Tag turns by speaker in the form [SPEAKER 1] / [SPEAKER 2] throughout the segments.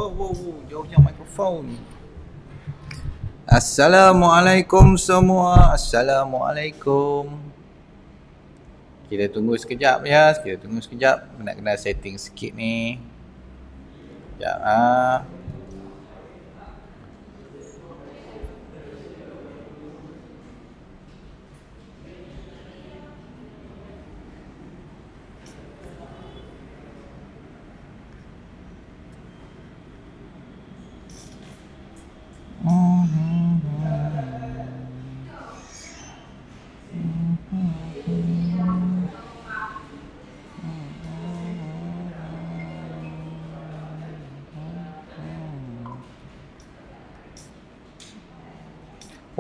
[SPEAKER 1] Jauhnya mikrofon. Assalamualaikum semua. Assalamualaikum. Kita tunggu sekejap ya. Nak kena setting sikit ni. Sekejap.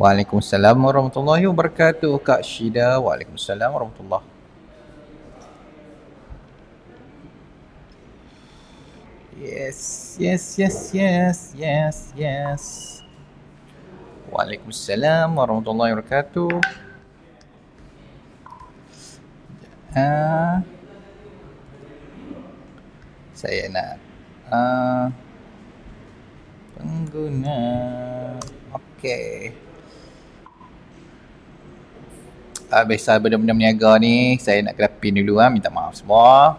[SPEAKER 1] Waalaikumsalam warahmatullahi wabarakatuh Kak Syida. Waalaikumsalam warahmatullahi. Yes. Waalaikumsalam warahmatullahi wabarakatuh. Saya nak pengguna. Okey. Biasa benda-benda meniaga ni saya nak kena pin dulu minta maaf semua.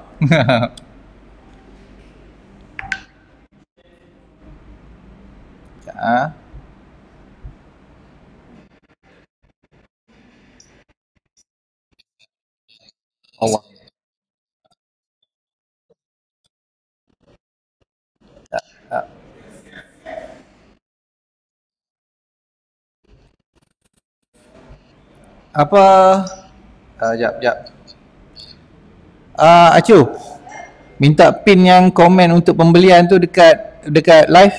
[SPEAKER 1] Allah. Apa? Jap. Acu, minta pin yang komen untuk pembelian tu dekat live.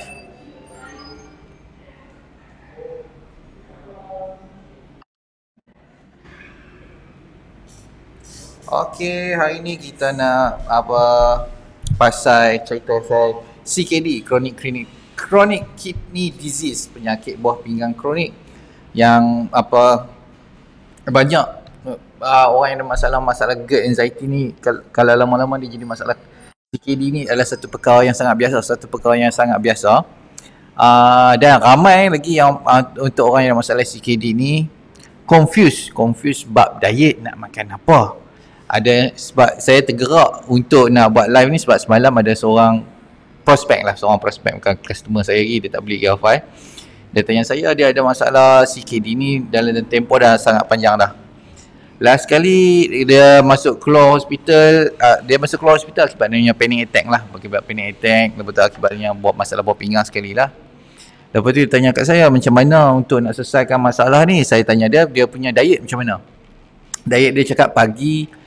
[SPEAKER 1] Okey, hari ni kita nak pasal cerita saya CKD, chronic kidney disease, penyakit buah pinggang kronik yang banyak orang yang ada masalah GERD, anxiety ni kalau lama-lama dia jadi masalah. CKD ni adalah satu perkara yang sangat biasa, dan ramai lagi yang untuk orang yang ada masalah CKD ni confuse bab diet nak makan apa. Sebab saya tergerak untuk nak buat live ni sebab semalam ada seorang prospek bukan customer saya lagi, dia tak beli Geofy. Dia tanya saya dia ada masalah CKD ni dalam tempoh dah sangat panjang dah. Last kali dia masuk keluar hospital akibatnya panic attack lah. Akibat panic attack, lepas tu akibatnya buat masalah buah pinggang sekali lah. Lepas tu dia tanya kat saya macam mana untuk nak selesaikan masalah ni. Saya tanya dia punya diet macam mana. Diet dia cakap pagi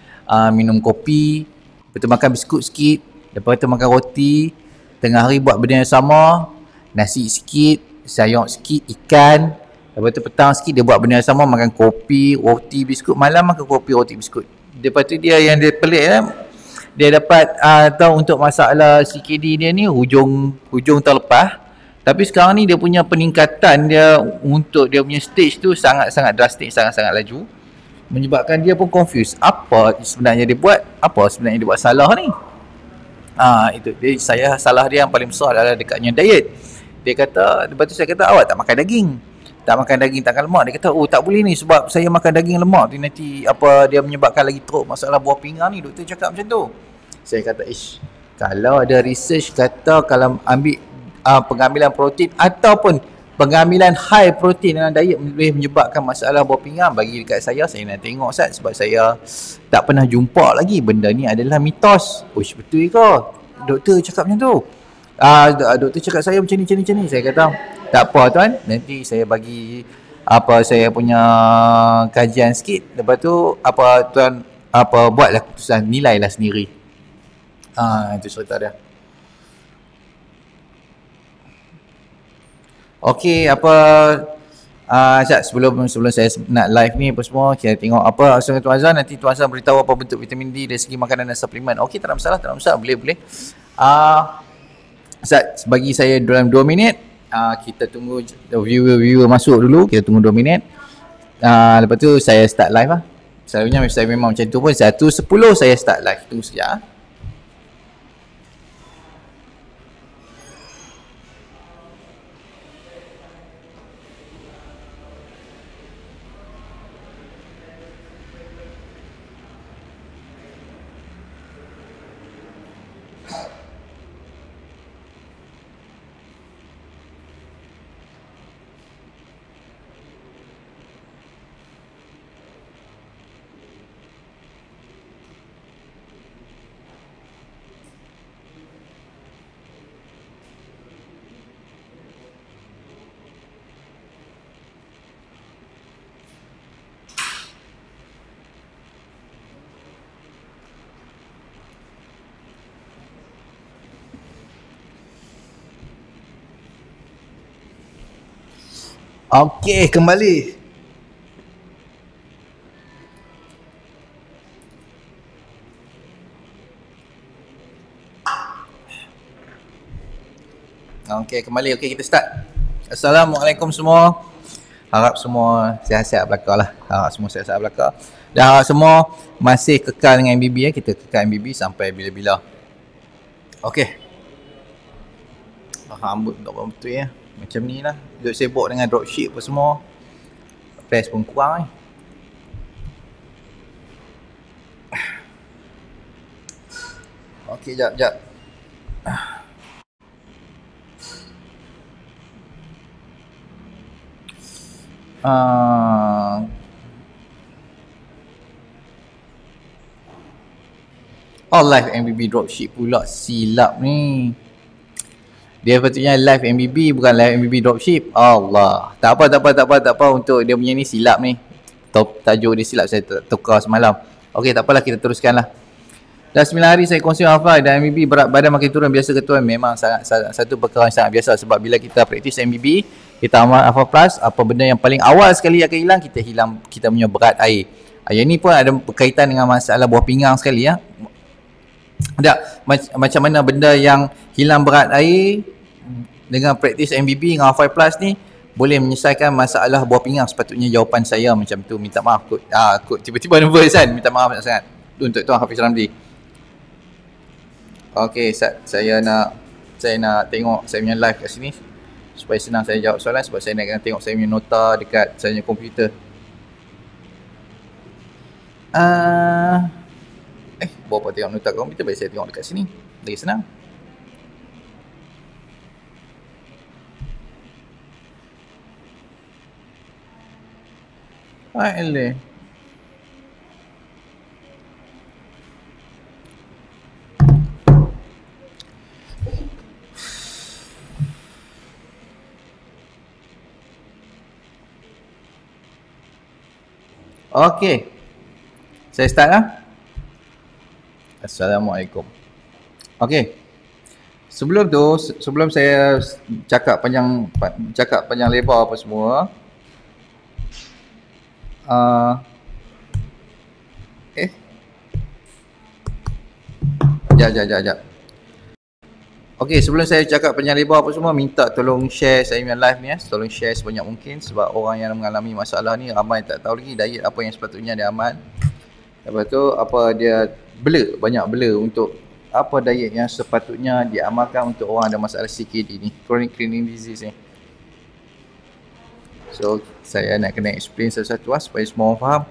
[SPEAKER 1] minum kopi, lepas tu makan biskut sikit, lepas tu makan roti, tengah hari buat benda yang sama, nasi sikit, sayur sikit, ikan, lepas tu petang sikit dia buat benda yang sama, makan kopi, roti, biskut, malam makan kopi, roti, biskut. Lepas tu dia pelik dia dapat tahu untuk masalah CKD dia ni hujung terlepas, tapi sekarang ni dia punya peningkatan dia untuk dia punya stage tu sangat-sangat drastik, sangat-sangat laju, menyebabkan dia pun confused apa sebenarnya dia buat salah ni. Salah dia yang paling besar adalah dekatnya diet. Lepas tu saya kata awak tak makan daging, takkan lemak. Dia kata tak boleh ni sebab saya makan daging lemak tu nanti dia menyebabkan lagi teruk masalah buah pinggang ni. Doktor cakap macam tu. Saya kata kalau ada research kata kalau ambil pengambilan protein ataupun pengambilan high protein dalam diet boleh menyebabkan masalah buah pinggang, bagi dekat saya nak tengok Ustaz, sebab saya tak pernah jumpa lagi benda ni adalah mitos. Betul ke? Doktor cakap macam tu. Doktor cakap saya macam ni. Saya kata tak apa tuan, nanti saya bagi saya punya kajian sikit, lepas tu tuan buatlah keputusan, nilailah sendiri. Itu cerita dia. Okey, sebelum saya nak live ni apa semua, kita tengok soalan Tuan Azhar. Nanti Tuan Azhar beritahu apa bentuk vitamin D dari segi makanan dan suplemen. Okey, tak ada masalah, boleh. Ustaz, bagi saya dalam 2 minit. Kita tunggu viewer masuk dulu, kita tunggu 2 minit. Lepas tu saya start live lah. Selalunya saya memang macam tu pun, 1:10 saya start live. Tunggu sekejap. Okey, kembali. Okey, kembali. Okey, kita start. Assalamualaikum semua. Harap semua sihat-sihat belakang lah. Harap semua sihat-sihat belakang. Dan harap semua masih kekal dengan MBB ya. Kita kekal MBB sampai bila-bila. Okey. Rambut tak betul ya. Macam ni lah. Duduk sibuk dengan dropship apa semua. Press pun kurang Okey, jap. Live MBB dropship pula, silap ni. Dia patutnya live MBB bukan live MBB dropship. Allah. Tak apa untuk dia punya ni silap ni. Tajuk dia silap, saya tukar semalam. Okey, tak apalah, kita teruskan lah. Dah 9 hari saya konsum hafal dan MBB, berat badan makin turun. Biasa ke tuan? Memang satu perkara yang sangat biasa. Sebab bila kita praktis MBB, kita amal Alpha Plus, apa benda yang paling awal sekali akan hilang? Kita hilang kita punya berat air. Yang ni pun ada berkaitan dengan masalah buah pinggang sekali ya. Macam mana benda yang hilang berat air dengan praktis MBB dengan Alpha Plus ni boleh menyelesaikan masalah buah pinggang. Sepatutnya jawapan saya macam tu. Minta maaf kot tiba-tiba nervous kan. Minta maaf sangat untuk Tuan Hafiz Ramli. Okey, saya nak tengok saya punya live kat sini supaya senang saya jawab soalan, sebab saya nak tengok saya punya nota dekat saya punya komputer. Berapa tengok nota komputer, baik saya tengok dekat sini. Lagi senang. Eleh. Okey. Saya start lah. Assalamualaikum. Okey. Sebelum saya cakap panjang lebar apa semua. Jap. Okey, sebelum saya cakap panjang lebar apa semua, minta tolong share saya punya live ni ya. Tolong share sebanyak mungkin sebab orang yang mengalami masalah ni ramai tak tahu lagi diet apa yang sepatutnya dia amal. Lepas tu apa dia banyak bela untuk apa diet yang sepatutnya diamalkan untuk orang ada masalah CKD ni, chronic kidney disease ni. So saya nak kena explain satu-satu lah supaya semua orang faham.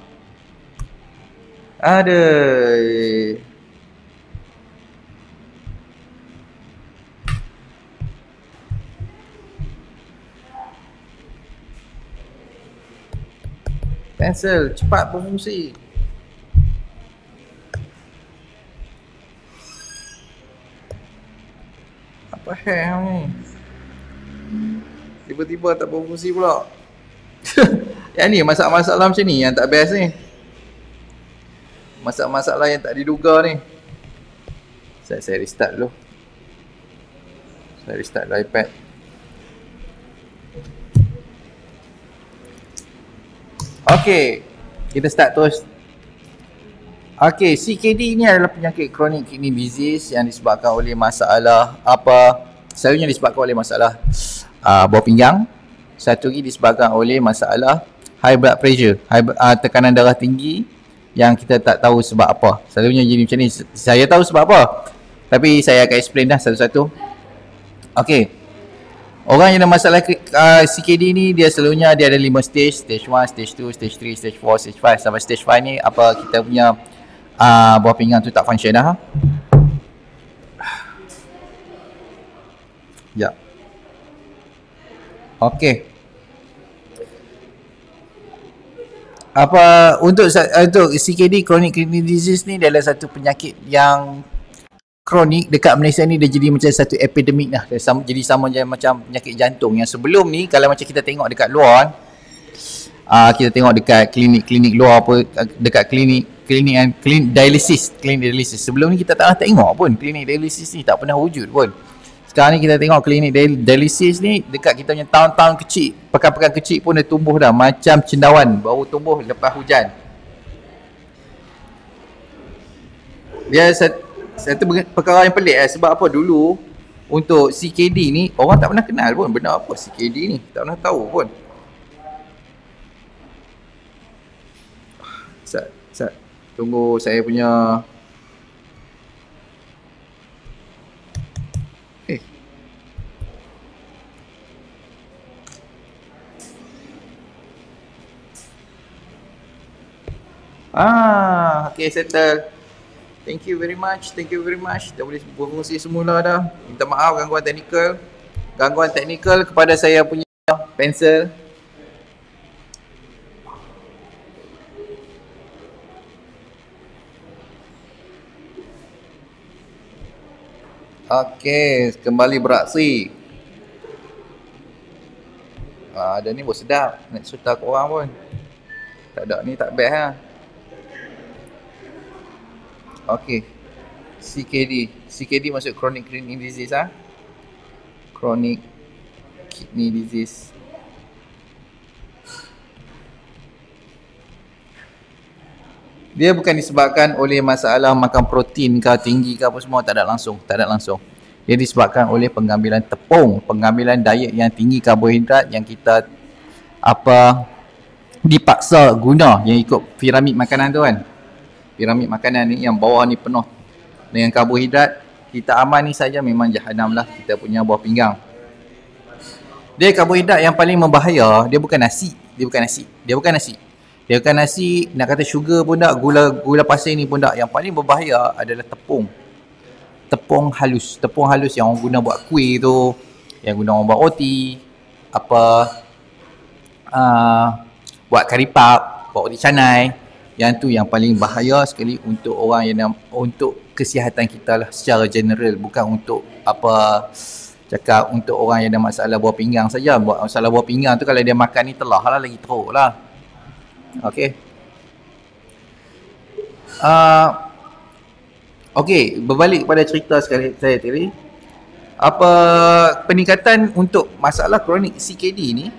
[SPEAKER 1] Cancel, cepat berfungsi. Apa hell ni? Tiba-tiba tak berfungsi pula. Yang ni masalah-masalah macam ni yang tak best ni. Masalah-masalah yang tak diduga ni. Saya restart dulu. Saya restart dulu iPad. Okey, kita start terus. Okey, CKD ni adalah penyakit chronic kidney disease yang disebabkan oleh masalah selalunya disebabkan oleh masalah buah pinggang. Satu lagi disebabkan oleh masalah high blood pressure, tekanan darah tinggi yang kita tak tahu sebab apa. Selalunya jadi macam ni. Saya tahu sebab apa, tapi saya akan explain dah satu-satu. Okey. Orang yang ada masalah CKD ni dia selalunya dia ada 5 stage. Stage 1, stage 2, stage 3, stage 4, stage 5. Sampai stage 5 ni apa kita punya buah pinggang tu tak function dah. Ya. Okey. Untuk CKD, chronic kidney disease ni dia adalah satu penyakit yang kronik dekat Malaysia ni. Dia jadi macam satu epidemik lah. Jadi sama je macam penyakit jantung. Yang sebelum ni kalau macam kita tengok dekat luar, kita tengok dekat klinik-klinik luar apa, dekat klinik dialisis. Sebelum ni kita tak pernah tengok pun klinik dialisis ni, tak pernah wujud pun. Sekarang ni kita tengok klinik dialisis ni dekat kita punya tahun-tahun kecil, pekan-pekan kecil pun dah tumbuh dah macam cendawan, baru tumbuh lepas hujan. Dia satu perkara yang pelik sebab apa dulu untuk CKD ni orang tak pernah kenal pun benda apa CKD ni, tak pernah tahu pun. Sat, tunggu saya punya okay, settle. Thank you very much. Dah boleh berfungsi semula dah. Minta maaf gangguan teknikal kepada saya punya pensel. Okay, kembali beraksi. Ada ni buat sedap. Nak cerita ke orang pun. Tak ada ni tak best lah. Okay, CKD maksud chronic kidney disease chronic kidney disease. Dia bukan disebabkan oleh masalah makan protein ke tinggi ke apa semua, tak ada langsung. Dia disebabkan oleh pengambilan tepung, pengambilan diet yang tinggi karbohidrat yang kita dipaksa guna, yang ikut piramid makanan tu kan. Piramid makanan ni yang bawah ni penuh dengan karbohidrat, kita aman ni saja memang jahanam lah kita punya buah pinggang. Dia karbohidrat yang paling membahaya, dia bukan nasi, nak kata sugar pun tak, gula pasir ni pun tak. Yang paling berbahaya adalah tepung halus yang orang guna buat kuih tu, yang guna orang buat roti, buat kari pap, buat roti canai. Yang tu yang paling bahaya sekali untuk orang yang untuk kesihatan kita lah secara general, bukan untuk cakap untuk orang yang ada masalah buah pinggang saja. Masalah buah pinggang tu kalau dia makan ni telah lah, lagi teruk lah. Okay. Okay, berbalik kepada cerita sekali saya tadi. Peningkatan untuk masalah kronik CKD ni,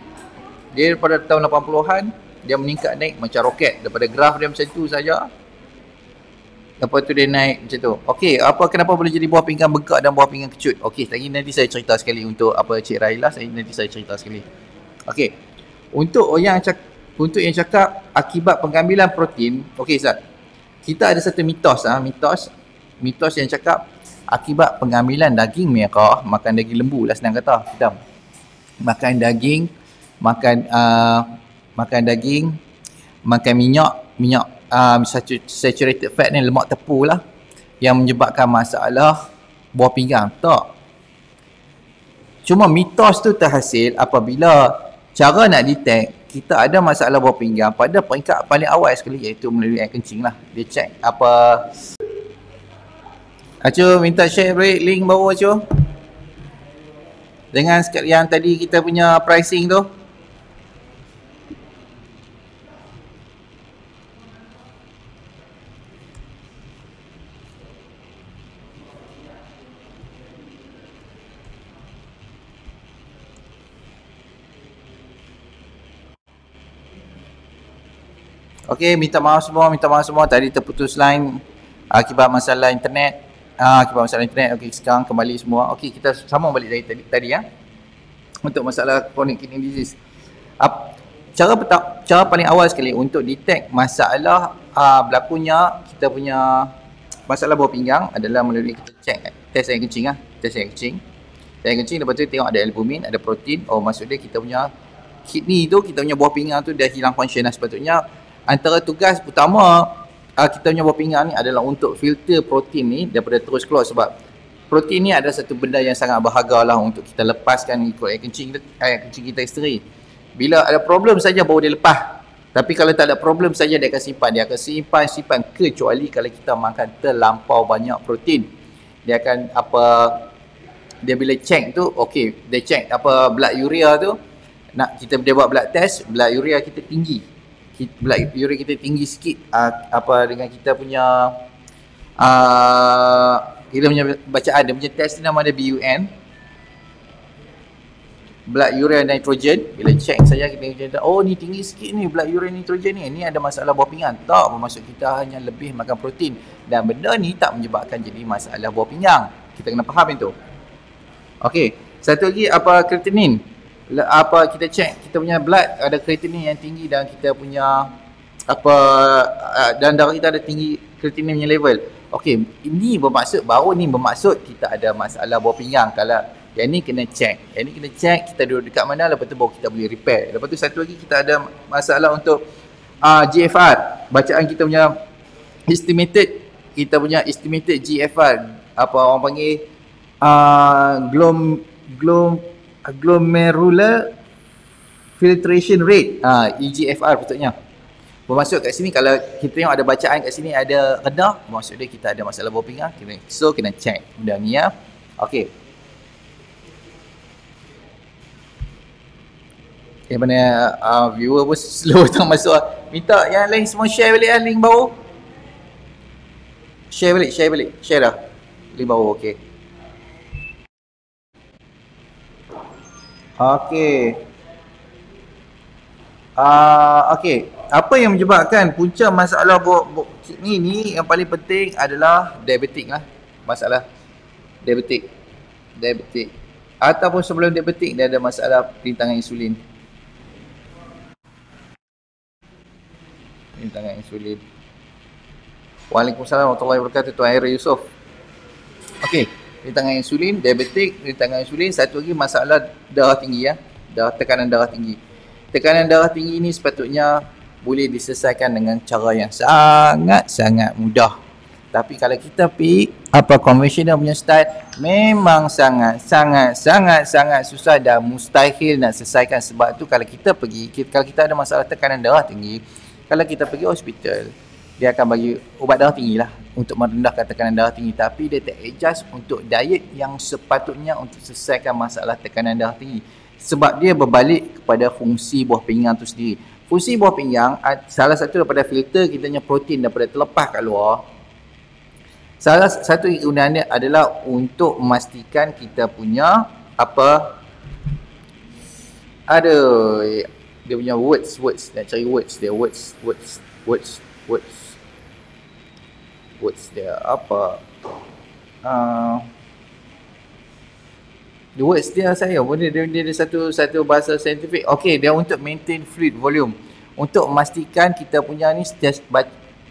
[SPEAKER 1] dia pada tahun 80-an dia meningkat naik macam roket, daripada graf dia macam tu saja. Lepas tu dia naik macam tu. Okey, kenapa boleh jadi buah pinggang bengkak dan buah pinggang kecut? Okey, nanti saya cerita sekali untuk Cik Raila, nanti saya cerita sekali. Okey. Untuk yang cakap akibat pengambilan protein, okey Ustaz. Kita ada satu mitos yang cakap akibat pengambilan daging merah, makan daging lembu lah senang kata, kita makan daging, makan minyak saturated fat ni, lemak tepu lah, yang menyebabkan masalah buah pinggang. Tak. Cuma mitos tu terhasil apabila cara nak detect kita ada masalah buah pinggang pada peringkat paling awal sekali, iaitu melalui air kencing lah. Dia check Acu minta share balik link bawah Acu dengan yang tadi kita punya pricing tu. Okey, minta maaf semua tadi terputus line akibat masalah internet. Okey, sekarang kembali semua. Okey, kita sambung balik dari tadi ya. Untuk masalah chronic kidney disease. Cara paling awal sekali untuk detect masalah berlakunya kita punya masalah buah pinggang adalah melalui kita check test air kencing Test air kencing, lepas tu tengok ada albumin, ada protein. Maksud dia kita punya kidney tu, kita punya buah pinggang tu dah hilang function lah. Sepatutnya antara tugas utama kita punya buah pinggang ni adalah untuk filter protein ni daripada terus keluar, sebab protein ni adalah satu benda yang sangat berharga lah untuk kita lepaskan ikut air kencing kita sendiri. Bila ada problem saja baru dia lepas. Tapi kalau tak ada problem saja dia akan simpan kecuali kalau kita makan terlampau banyak protein. Dia akan dia bila check tu, okey, dia check blood urea tu, dia buat blood test, blood urea kita tinggi. Blood urea kita tinggi sikit dengan kita punya bacaan dia punya test ni nama dia BUN. blood urea nitrogen. Bila check saja kita kata, oh ni tinggi sikit ni blood urea nitrogen ni ada masalah buah pinggang. Tak, bermaksud kita hanya lebih makan protein, dan benda ni tak menyebabkan jadi masalah buah pinggang. Kita kena faham itu. Okey, satu lagi apa, kreatinin. Apa, kita check kita punya blood ada kreatinin yang tinggi, dan kita punya apa dan darah kita ada tinggi kreatinin punya level. Okey, ini baru ni bermaksud kita ada masalah buah pinggang. Kalau yang ni kena check. Yang ni kena check kita duduk dekat mana, lepas tu baru kita boleh repair. Lepas tu satu lagi kita ada masalah untuk GFR. Bacaan kita punya estimated GFR, apa orang panggil glomerular filtration rate, EGFR patutnya. Bermaksud kat sini kalau kita tengok ada bacaan kat sini ada rendah, maksud dia kita ada masalah buah pinggang. So kena check benda ni ya. Okey. Mana viewer pun slow tang masuk. Minta yang lain semua share balik link baru. Share balik. Share dah. Link baru, okey. Okey. Apa yang menyebabkan punca masalah kidney ni, yang paling penting adalah diabetik lah. Masalah diabetik. Ataupun sebelum diabetik dia ada masalah perintangan insulin. Waalaikumsalam warahmatullahi wabarakatuh, Tuan Era Yusof. Okey, perintangan insulin, diabetik, perintangan insulin. Satu lagi masalah darah tinggi ya. Tekanan darah tinggi. Tekanan darah tinggi ni sepatutnya boleh diselesaikan dengan cara yang sangat mudah. Tapi kalau kita pick konvensional punya style, memang sangat susah dan mustahil nak selesaikan. Sebab tu kalau kita ada masalah tekanan darah tinggi, kalau kita pergi hospital, dia akan bagi ubat darah tinggi lah untuk merendahkan tekanan darah tinggi. Tapi dia tak adjust untuk diet yang sepatutnya untuk selesaikan masalah tekanan darah tinggi. Sebab dia berbalik kepada fungsi buah pinggang tu sendiri. Fungsi buah pinggang, salah satu daripada filter kita punya protein daripada terlepas kat luar. Salah satu kegunaannya adalah untuk memastikan kita punya dia punya words, nak cari words dia, words dia apa, the words dia saya dia ada satu bahasa saintifik. Okey, dia untuk maintain fluid volume, untuk memastikan kita punya ni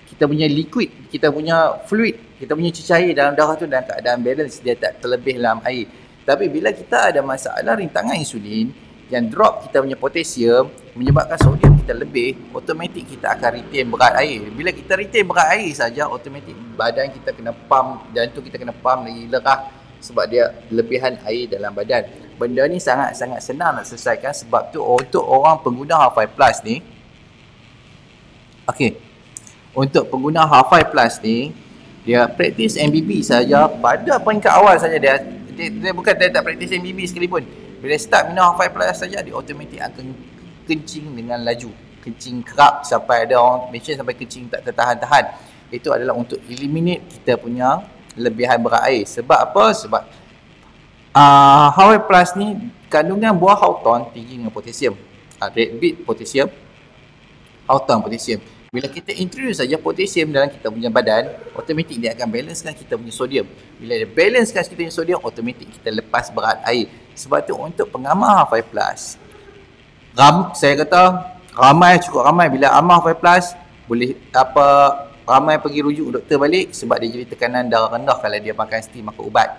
[SPEAKER 1] kita punya liquid, kita punya fluid, kita punya cecair dalam darah tu dalam keadaan balance, dia tak terlebih dalam air. Tapi bila kita ada masalah rintangan insulin yang drop kita punya potasium, menyebabkan sodium kita lebih, automatik kita akan retain berat air. Bila kita retain berat air saja, automatik badan kita kena pump, jantung kita kena pump lagi lerah, sebab dia lebihan air dalam badan. Benda ni sangat senang nak selesaikan. Sebab tu untuk orang pengguna Half5 Plus ni, okey, untuk pengguna Half5 Plus ni, dia praktis MBB saja pada peringkat awal saja. Dia bukan dia tak praktis MBB sekalipun. Bila start minum Half5 Plus saja, dia automatik akan kencing dengan laju, kencing kerap, sampai ada orang mention sampai kencing tak tertahan-tahan. Itu adalah untuk eliminate kita punya lebihan berat air. Sebab apa? Sebab Half5 Plus ni kandungan buah hawthorn tinggi dengan potasium, red beet potasium, hawthorn potasium. Bila kita introduce saja potasium dalam kita punya badan, automatik dia akan balancekan kita punya sodium. Bila dia balancekan kita punya sodium, automatik kita lepas berat air. Sebab tu untuk pengamal Half5 Plus, saya kata cukup ramai bila amal Half5 Plus, boleh ramai pergi rujuk doktor balik sebab dia jadi tekanan darah rendah kalau dia makan ubat.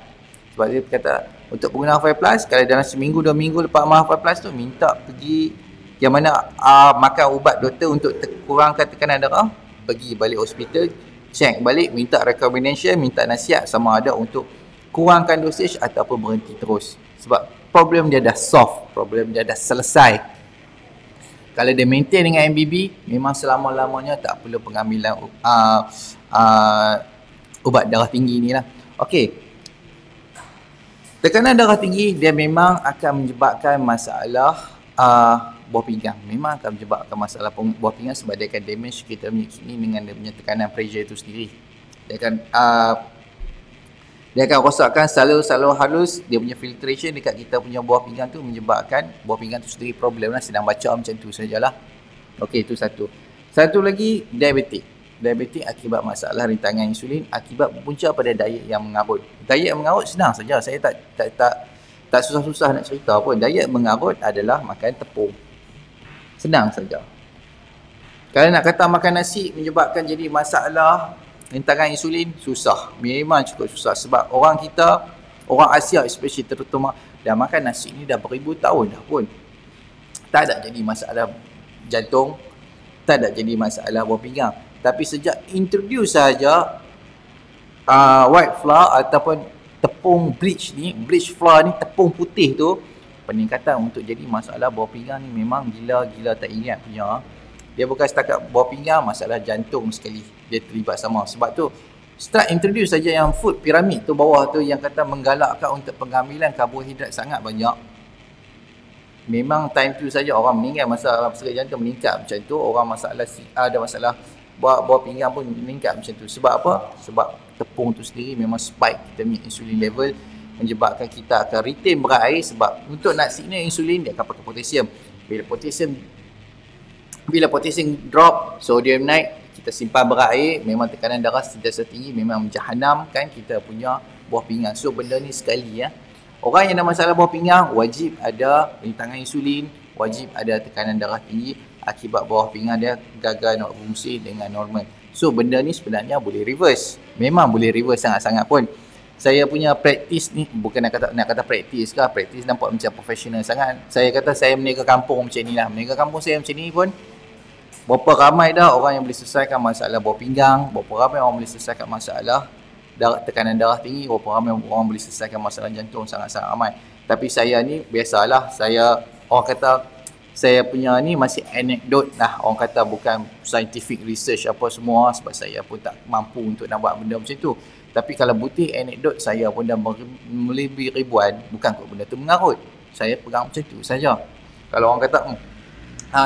[SPEAKER 1] Sebab dia kata untuk pengguna Half5 Plus, kalau dalam seminggu 2 minggu lepas amal Half5 Plus tu, minta pergi yang mana makan ubat doktor untuk kurangkan tekanan darah, pergi balik hospital, check balik, minta recommendation, minta nasihat sama ada untuk kurangkan dosage ataupun berhenti terus. Sebab problem dia dah solve, problem dia dah selesai. Kalau dia maintain dengan MBB, memang selama-lamanya tak perlu pengambilan ubat darah tinggi ni lah. Okey, tekanan darah tinggi dia memang akan menyebabkan masalah buah pinggang. Memang akan menyebabkan masalah buah pinggang sebab dia akan damage kita punya kidney dengan dia punya tekanan pressure itu sendiri. Dia akan Dia akan rosakkan salur-salur halus, dia punya filtration dekat kita punya buah pinggang tu menyebabkan buah pinggang tu sendiri problem lah. Sedang baca macam tu sajalah. Okey, itu satu. Satu lagi, diabetik. Diabetik akibat masalah rintangan insulin, akibat berpunca pada diet yang mengarut. Diet yang mengarut senang saja. Saya tak susah-susah nak cerita pun. Diet mengarut adalah makan tepung. Senang saja. Kalau nak kata makan nasi menyebabkan jadi masalah rintangan insulin, susah. Memang cukup susah. Sebab orang kita, orang Asia especially terutama, dah makan nasi ni dah beribu tahun dah pun. Tak ada jadi masalah jantung, tak ada jadi masalah buah pinggang. Tapi sejak introduce saja white flour ataupun tepung bleach flour ni, tepung putih tu, peningkatan untuk jadi masalah buah pinggang ni memang gila-gila tak ingat punya. Dia bukan setakat buah pinggang, masalah jantung sekali dia terlibat sama. Sebab tu start introduce saja yang food pyramid tu bawah tu yang kata menggalakkan untuk pengambilan karbohidrat sangat banyak. Memang time tu saja orang meninggal, masalah sakit jantung meningkat macam tu. Orang ada masalah buah pinggang pun meningkat macam tu. Sebab apa? Sebab tepung tu sendiri memang spike kita punya insulin level, menyebabkan kita akan retain berat air. Sebab untuk nak signal insulin dia akan pakai potasium. Bila potasium drop, sodium naik, kita simpan berat air, memang tekanan darah sentiasa tinggi, memang menjahanamkan kita punya buah pinggang. So benda ni sekali ya. Orang yang ada masalah buah pinggang wajib ada rintangan insulin, wajib ada tekanan darah tinggi akibat buah pinggang dia gagal nak fungsi dengan normal. So benda ni sebenarnya boleh reverse. Memang boleh reverse sangat-sangat pun. Saya punya praktis ni bukan nak kata praktis ke, praktis nampak macam profesional sangat. Saya kata saya meniaga kampung macam ni lah. Meniaga kampung saya macam ni pun, berapa ramai dah orang yang boleh selesaikan masalah buah pinggang, berapa ramai orang boleh selesaikan masalah tekanan darah tinggi, berapa ramai orang boleh selesaikan masalah jantung, sangat-sangat ramai. Tapi saya ni biasalah, orang kata saya punya ni masih anekdot lah, orang kata bukan scientific research apa semua, sebab saya pun tak mampu untuk nak buat benda macam tu. Tapi kalau butir anekdot, saya pun dah melebihi ribuan, bukan kot benda tu mengarut. Saya pegang macam tu saja. Kalau orang kata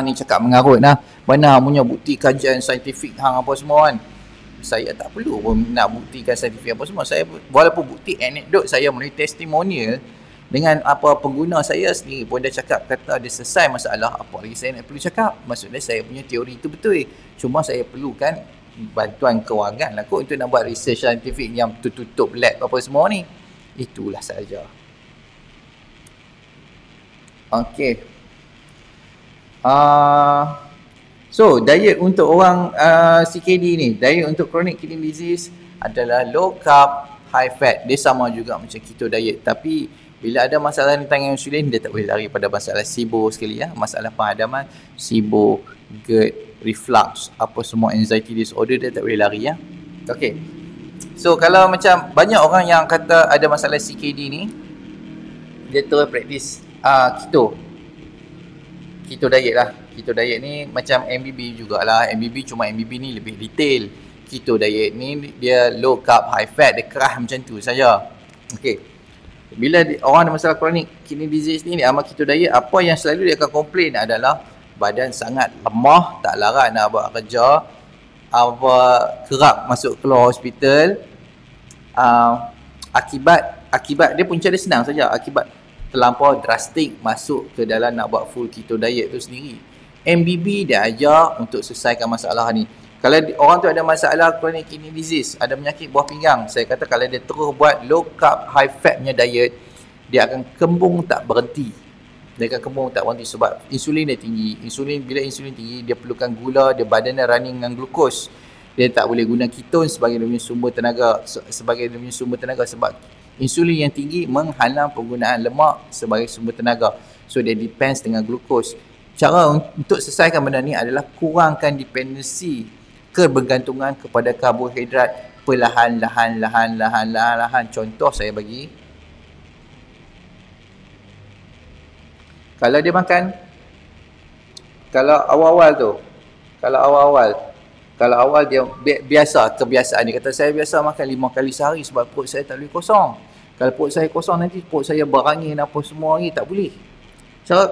[SPEAKER 1] ni cakap mengarut lah, mana punya bukti kajian saintifik hang apa semua kan. Saya tak perlu pun nak buktikan saintifik apa semua. Saya walaupun bukti anekdot saya melalui testimonial dengan apa pengguna saya sendiri pun dah cakap kata dia selesai masalah, apa lagi saya nak perlu cakap. Maksudnya saya punya teori itu betul. Cuma saya perlukan bantuan kewangan lah kot untuk nak buat research saintifik yang tutup lab apa semua ni. Itulah saja. Okey. So diet untuk orang CKD ni, diet untuk chronic kidney disease adalah low carb, high fat. Dia sama juga macam keto diet, tapi bila ada masalah rintangan insulin, dia tak boleh lari pada masalah SIBO sekali ya. Masalah penghadaman, SIBO, GERD, reflux, apa semua anxiety disorder, dia tak boleh lari ya. Okay. So kalau macam banyak orang yang kata ada masalah CKD ni, dia terus praktis keto diet lah. Keto diet ni macam MBB jugalah. MBB cuma MBB ni lebih detail. Keto diet ni dia low carb, high fat, dia kerah macam tu saja. Okey. Bila orang ada masalah chronic kidney disease ni, dia amal keto diet, apa yang selalu dia akan komplain adalah badan sangat lemah, tak larat nak buat kerja, kerap masuk keluar hospital. Akibat dia punca dia senang saja, akibat terlampau drastik masuk ke dalam nak buat full keto diet tu sendiri. MBB dia ajar untuk selesaikan masalah ni. Kalau orang tu ada masalah chronic kidney disease, ada penyakit buah pinggang, saya kata kalau dia terus buat low carb, high fat punya diet, dia akan kembung tak berhenti. Dia akan kembung tak berhenti sebab insulin dia tinggi. Bila insulin tinggi, dia perlukan gula, dia badan dia running dengan glukos. Dia tak boleh guna keton sebagai dia punya sumber tenaga, sebab insulin yang tinggi menghalang penggunaan lemak sebagai sumber tenaga. So dia depends dengan glukos. Cara untuk selesaikan benda ni adalah kurangkan dependensi, kebergantungan kepada karbohidrat perlahan-lahan. Contoh saya bagi. Kalau dia makan, kalau awal dia kebiasaan dia kata saya biasa makan 5 kali sehari sebab perut saya tak boleh kosong. Kalau perut saya kosong nanti perut saya berangin apa semua lagi, tak boleh. So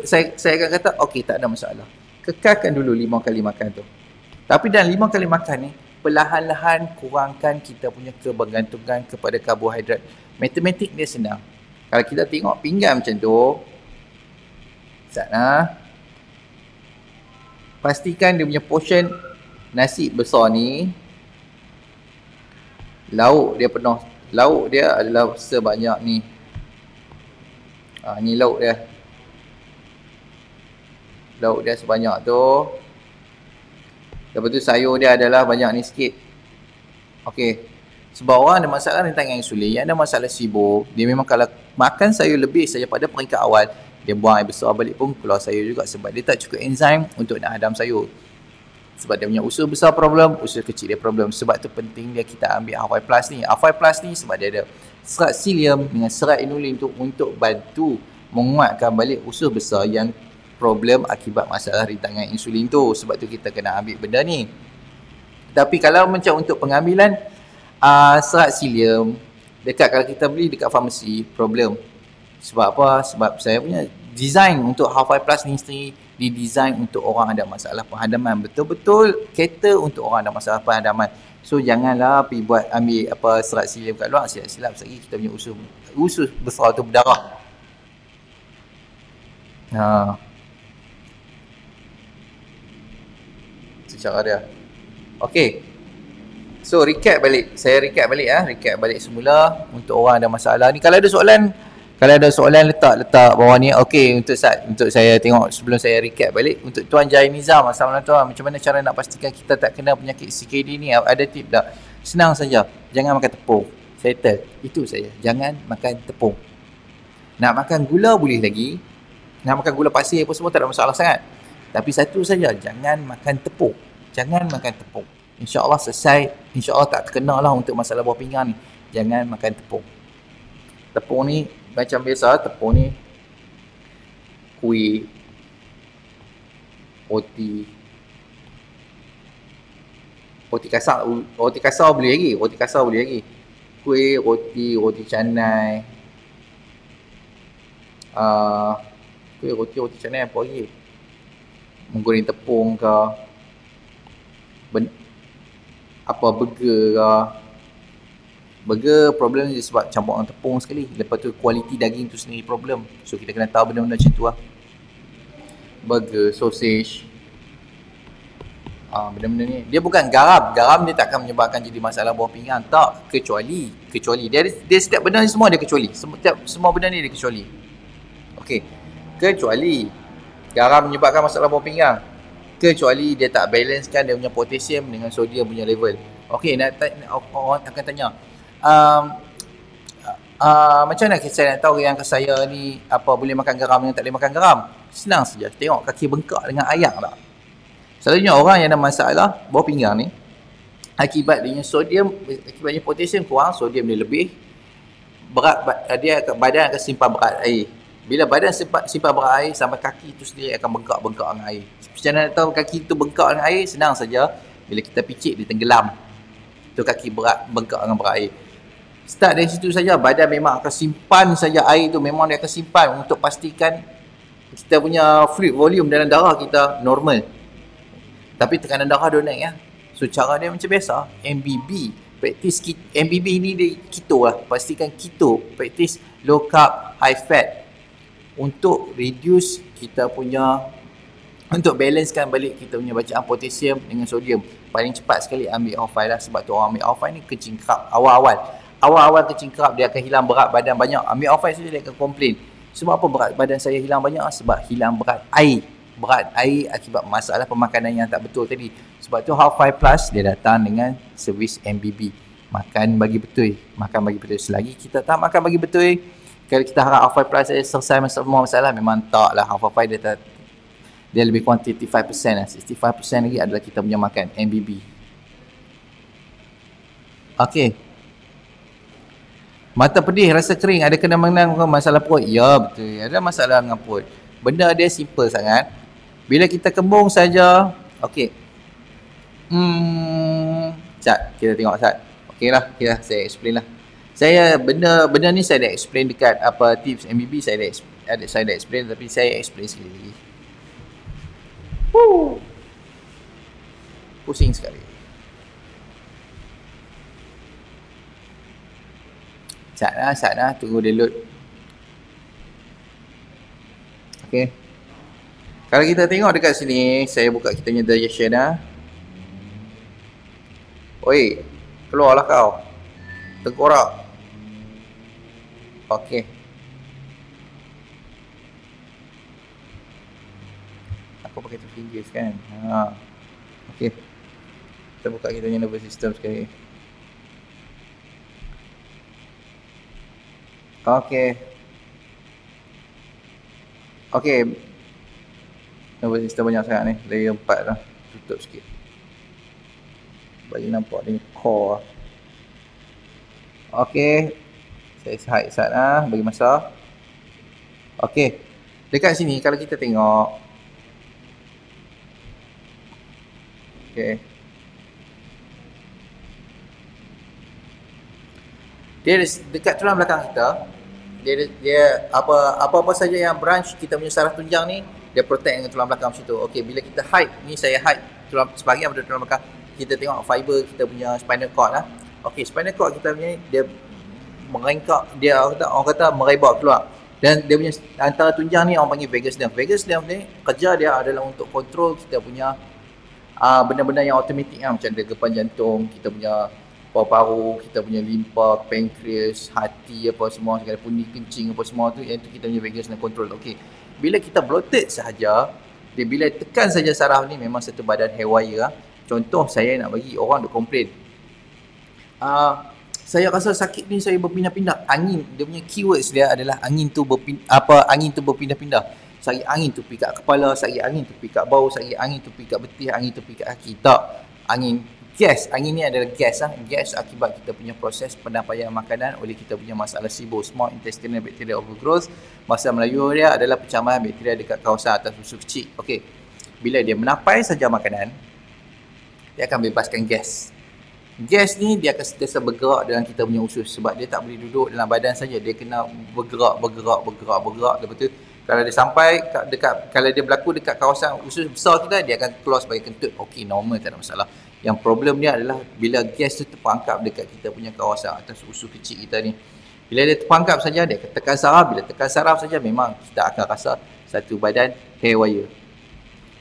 [SPEAKER 1] saya akan kata okey, tak ada masalah. Kekalkan dulu 5 kali makan tu. Tapi dalam 5 kali makan ni, perlahan-lahan kurangkan kita punya kebergantungan kepada karbohidrat. Matematik dia senang. Kalau kita tengok pinggan macam tu, Ustaz, pastikan dia punya portion nasi besar ni, lauk dia penuh. Lauk dia adalah sebanyak ni. Ni lauk dia. Lauk dia sebanyak tu. Lepas tu sayur dia adalah banyak ni sikit. Okey. Sebab orang ada masalah rintangan insulin, yang ada masalah SIBO, dia memang kalau makan sayur lebih saja pada peringkat awal, dia buang air besar balik pun keluar sayur juga sebab dia tak cukup enzim untuk nak hadam sayur. Sebab dia punya usus besar problem, usus kecil dia problem. Sebab tu penting dia kita ambil Half5 Plus ni. Half5 Plus ni sebab dia ada serat psyllium dengan serat inulin tu untuk bantu menguatkan balik usus besar yang problem akibat masalah rintangan insulin tu. Sebab tu kita kena ambil benda ni. Tapi kalau macam untuk pengambilan serat psyllium dekat, kalau kita beli dekat farmasi, problem. Sebab apa? Sebab saya punya design untuk Half5 Plus ni sendiri didesign untuk orang ada masalah penghadaman. Betul-betul cater untuk orang ada masalah penghadaman. So janganlah pergi buat ambil serat psyllium kat luar, silap-silap lagi kita punya usus besar tu berdarah. Itu cara dia. Okey. So recap balik. Saya recap balik semula untuk orang ada masalah ni. Kalau ada soalan letak bawah ni. Okey, untuk saya tengok sebelum saya recap balik. Untuk Tuan Jai Nizam, assalamualaikum tuan. Macam mana cara nak pastikan kita tak kena penyakit CKD ni? Ada tip tak? Senang saja. Jangan makan tepung. Settle. Itu saja. Jangan makan tepung. Nak makan gula boleh lagi. Nak makan gula pasir apa semua tak ada masalah sangat. Tapi satu saja, jangan makan tepung. Jangan makan tepung. InsyaAllah selesai. InsyaAllah tak terkena lah untuk masalah buah pinggang ni. Jangan makan tepung. Tepung ni macam biasa, tepung ni kuih, roti kasar boleh lagi. Kuih, roti canai. Kuih, roti canai apa lagi? Menggoreng tepung ke, burger ke. Burger problem dia sebab campuran tepung sekali. Lepas tu kualiti daging tu sendiri problem. So kita kena tahu benda-benda macam tu lah. Burger, sausage, benda-benda ni. Dia bukan garam. Garam dia takkan menyebabkan jadi masalah buah pinggang. Tak. Kecuali. Dia setiap benda ni semua dia kecuali. Semua benda ni dia kecuali. Okey. Kecuali garam menyebabkan masalah buah pinggang. Kecuali dia tak balancekan dia punya potassium dengan sodium punya level. Okey, orang akan tanya, macam mana saya nak tahu yang saya ni boleh makan garam yang tak boleh makan garam? Senang saja. Tengok kaki bengkak dengan ayak tak. Selalunya orang yang ada masalah buah pinggang ni, akibatnya potassium kurang, sodium dia lebih, badan akan simpan berat air. Bila badan simpan berat air, sampai kaki tu sendiri akan bengkak-bengkak dengan air. Macam mana nak tahu kaki tu bengkak dengan air? Senang saja. Bila kita picit, dia tenggelam. Tu kaki bengkak dengan berat air. Start dari situ saja, badan memang akan simpan saja air tu. Memang dia akan simpan untuk pastikan kita punya fluid volume dalam darah kita normal. Tapi tekanan darah dia naik ya. So cara dia macam biasa, MBB. Praktis MBB ni dia keto lah. Pastikan keto. Praktis low carb, high fat. Untuk reduce kita punya, untuk balancekan balik kita punya bacaan potassium dengan sodium. Paling cepat sekali ambil Half5 lah. Sebab tu orang ambil Half5 ni kencing kerap awal-awal kencing kerap, dia akan hilang berat badan banyak. Ambil Half5 saja dia akan komplain, sebab apa berat badan saya hilang banyak? Sebab hilang berat air akibat masalah pemakanan yang tak betul tadi. Sebab tu Half5 Plus dia datang dengan servis MBB, makan bagi betul. Selagi kita tak makan bagi betul, kalau kita harap Half5 Plus selesai semua masalah, memang tak lah. Half5 dia lebih kurang 35% lah. 65% lagi adalah kita punya makan MBB. Okey. Mata pedih, rasa kering, ada kena mengenang masalah perut? Ya, betul. Ada masalah dengan perut. Benda dia simple sangat. Bila kita kembung saja. Okey. Sat, kita tengok Sat. Okeylah, saya explain lah. Benda ni saya dah explain dekat tips MBB, saya dah explain, tapi saya explain sekali lagi. Pusing sekali. Sat lah, tunggu dia load. Okay. Kalau kita tengok dekat sini, saya buka kita punya digestion lah. Oi, keluarlah kau. Tengkorak. Okay. Aku pakai two fingers kan. Okay. Kita buka kita punya nervous system sekali. Okay. Okay. Nervous system banyak sangat ni. Layer 4 lah. Tutup sikit. Bagi nampak ni core. Okay. Saya hide lah. Bagi masa. Okay. Dekat sini kalau kita tengok. Okay. Dia dekat tulang belakang kita. Dia apa-apa saja yang branch kita punya saraf tunjang ni, dia protect dengan tulang belakang macam tu. Okey, bila kita hide, ni saya hide tulang sebahagian pada tulang belakang. Kita tengok fiber kita punya spinal cord lah. Okey, spinal cord kita punya dia merengkak, dia orang kata merebak keluar. Dan dia punya antara tunjang ni orang panggil vagus nerve. Vagus nerve ni kerja dia adalah untuk kontrol kita punya benda-benda yang automatik lah, macam degapan jantung, kita punya paru-paru, kita punya limpa, pankreas, hati apa semua, segala pundi kencing apa semua tu, yang tu kita punya vagus nerve control. Okey. Bila kita bloated sahaja, dia bila tekan saja saraf ni memang satu badan haywire lah. Contoh saya nak bagi orang duk komplain. Saya rasa sakit ni saya berpindah-pindah. Angin, dia punya keywords dia adalah angin tu berpindah-pindah. Sakit angin tu pergi kat kepala, sakit angin tu pergi kat bau, sakit angin tu pergi kat betih, angin tu pergi kat kaki. Tak. Angin gas, angin ni adalah gas lah. Gas akibat kita punya proses penyampaian makanan oleh kita punya masalah SIBO, small intestinal bacterial overgrowth. Bahasa Melayu dia adalah pencemaran bakteria dekat kawasan atas usus kecil. Okey. Bila dia menampai saja makanan, dia akan bebaskan gas. Gas ni dia akan sentiasa bergerak dalam kita punya usus sebab dia tak boleh duduk dalam badan saja, dia kena bergerak. Lepas tu kalau dia sampai dekat, kalau dia berlaku dekat kawasan usus besar kita, dia akan keluar sebagai kentut. Okey, normal, tak ada masalah. Yang problem dia adalah bila gas tu terperangkap dekat kita punya kawasan atas usus kecil kita ni. Bila dia terperangkap saja, dia akan tekan saraf. Bila tekan saraf saja, memang kita akan rasa satu badan haywire.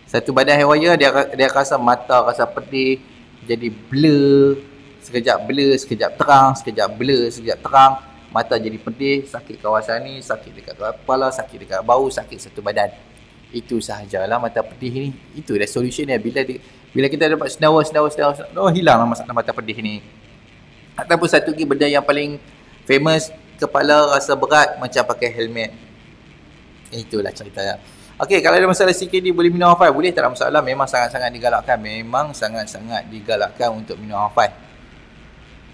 [SPEAKER 1] Satu badan haywire, dia rasa mata rasa pedih, jadi blur, sekejap terang, sekejap blur, sekejap terang, mata jadi pedih, sakit kawasan ni, sakit dekat kepala, sakit dekat bau, sakit satu badan. Itu sahajalah mata pedih ni. Itu dah solution dia. Bila kita dapat senawa, hilanglah masalah mata pedih ni. Ataupun satu lagi benda yang paling famous, kepala rasa berat macam pakai helmet. Itulah ceritanya. Okey, kalau ada masalah CKD boleh minum Hafal? Boleh, tak ada masalah. Memang sangat-sangat digalakkan. Untuk minum Hafal.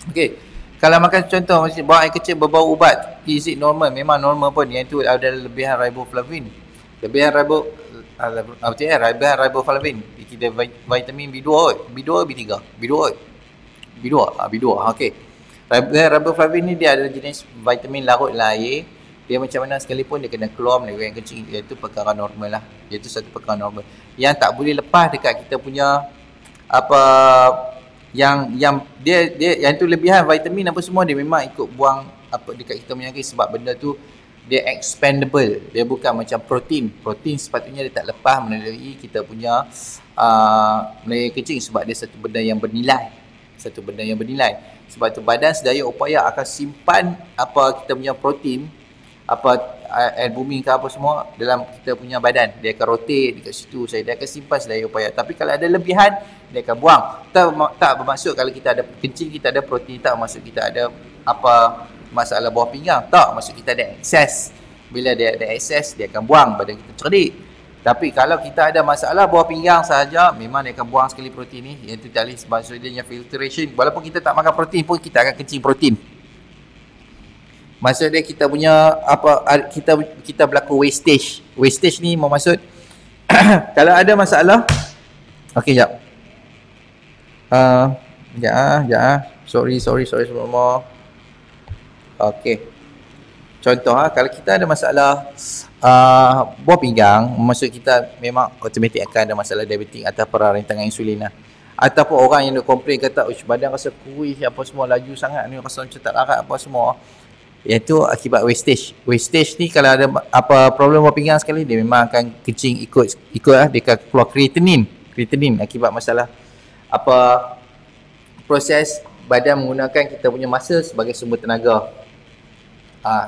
[SPEAKER 1] Okey. Kalau makan contoh macam buang air kecil berbau ubat, is it normal? Memang normal pun. Yang itu adalah lebihan riboflavin. Lebihan riboflavin. Kita vitamin B2 kot. B2 B3. B2. Okey. Riboflavin ni dia adalah jenis vitamin larut dalam air. Dia macam mana sekalipun dia kena keluar melalui yang kencing, iaitu perkara normal lah. Iaitu satu perkara normal. Yang tak boleh lepas dekat kita punya yang dia yang tu lebihan vitamin apa semua, dia memang ikut buang dekat kita punya kaki sebab benda tu dia expandable. Dia bukan macam protein. Protein sepatutnya dia tak lepas melalui kita punya melalui kencing sebab dia satu benda yang bernilai. Sebab tu badan sedaya upaya akan simpan kita punya protein, albumin ke apa semua dalam kita punya badan. Dia akan rotate dekat situ, dia akan simpan sedaya upaya. Tapi kalau ada lebihan, dia akan buang. Tak bermaksud kalau kita ada kencing, kita ada protein, tak maksud kita ada masalah bawah pinggang. Tak, maksud kita ada excess. Bila dia ada excess, dia akan buang, badan kita cerdik. Tapi kalau kita ada masalah bawah pinggang sahaja, memang dia akan buang sekali protein ni. Yang tu tak boleh, sebab dia filtration. Walaupun kita tak makan protein pun, kita akan kencing protein. Maksud dia kita punya kita berlaku wastage. Wastage ni maksud kalau ada masalah. Okey, jap. Sorry semua. Okey. Contoh kalau kita ada masalah buah pinggang, maksud kita memang automatik akan ada masalah diabetik atau peradangan insulin lah. Ataupun orang yang nak komplain kata, badan rasa kurus apa semua, laju sangat ni, rasa macam tak larat apa semua. iaitu akibat wastage. Wastage ni kalau ada apa problem buah pinggang sekali, dia memang akan kencing ikut lah, dia akan keluar creatinine akibat masalah apa proses badan menggunakan kita punya masa sebagai sumber tenaga.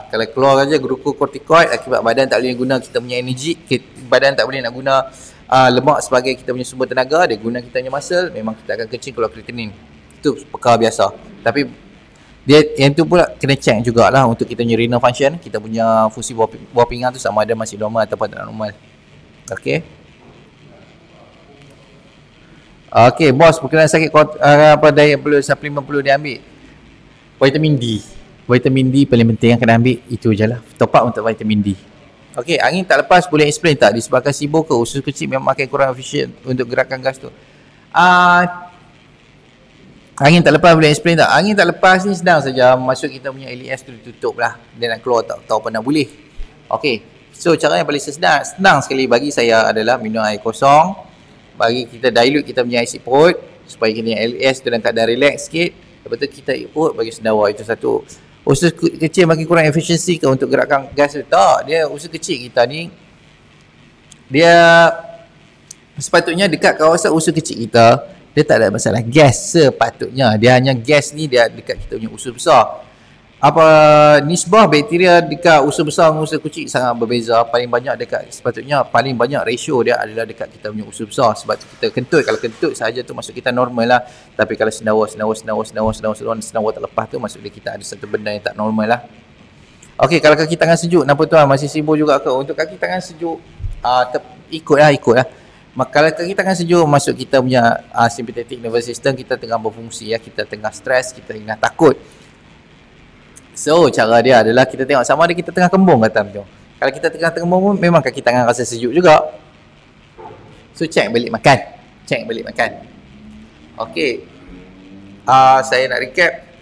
[SPEAKER 1] Kalau keluar saja glucocorticoid akibat badan tak boleh guna kita punya energi, badan tak boleh nak guna lemak sebagai kita punya sumber tenaga, dia guna kita punya muscle, memang kita akan kencing keluar creatinine. Itu perkara biasa. Tapi dia yang tu pula kena check jugalah untuk kita punya renal function, kita punya fungsi buah pinggang tu sama ada masih normal ataupun tak normal. Okey. Okey, bos, berkenaan sakit apa diet perlu suplemen perlu diambil. Vitamin D. Vitamin D paling penting yang kena ambil, itu je lah. Top up untuk vitamin D. Okey, angin tak lepas boleh explain tak? Disebabkan sibuk ke usus kecil memang makin kurang efisien untuk gerakan gas tu? Angin tak lepas boleh explain tak? Angin tak lepas ni senang saja. Masuk kita punya LES tu ditutup lah. Dia nak keluar tak tahu pernah boleh. Okey. So cara yang paling senang sekali bagi saya adalah minum air kosong. Bagi kita dilute kita punya acid perut supaya kita punya LES tu dalam keadaan relax sikit. Lepas tu kita perut bagi sendawa. Itu satu. Usus kecil makin kurang efisiensi ke untuk gerakan gas tu? Tak. Dia usus kecil kita ni, dia sepatutnya dekat kawasan usus kecil kita, dia tak ada masalah gas sepatutnya. Dia hanya gas ni dia dekat kita punya usus besar. Apa nisbah bakteria dekat usus besar dengan usus kecil sangat berbeza. Paling banyak dekat, sepatutnya paling banyak ratio dia adalah dekat kita punya usus besar. Sebab kita kentut, kalau kentut sahaja tu masuk kita normal lah. Tapi kalau sendawa tak lepas tu masuk dia kita ada satu benda yang tak normal lah. Okey, kalau kaki tangan sejuk, kenapa tuan masih sibuk juga ke? Untuk kaki tangan sejuk, ikutlah. Kalau kaki tangan sejuk, masuk kita punya sympathetic nervous system, kita tengah berfungsi ya, kita tengah stres, kita tengah takut. So cara dia adalah kita tengok sama ada kita tengah kembung kata macam. Kalau kita tengah kembung memang kaki tangan rasa sejuk juga. So check balik makan. Okey. Saya nak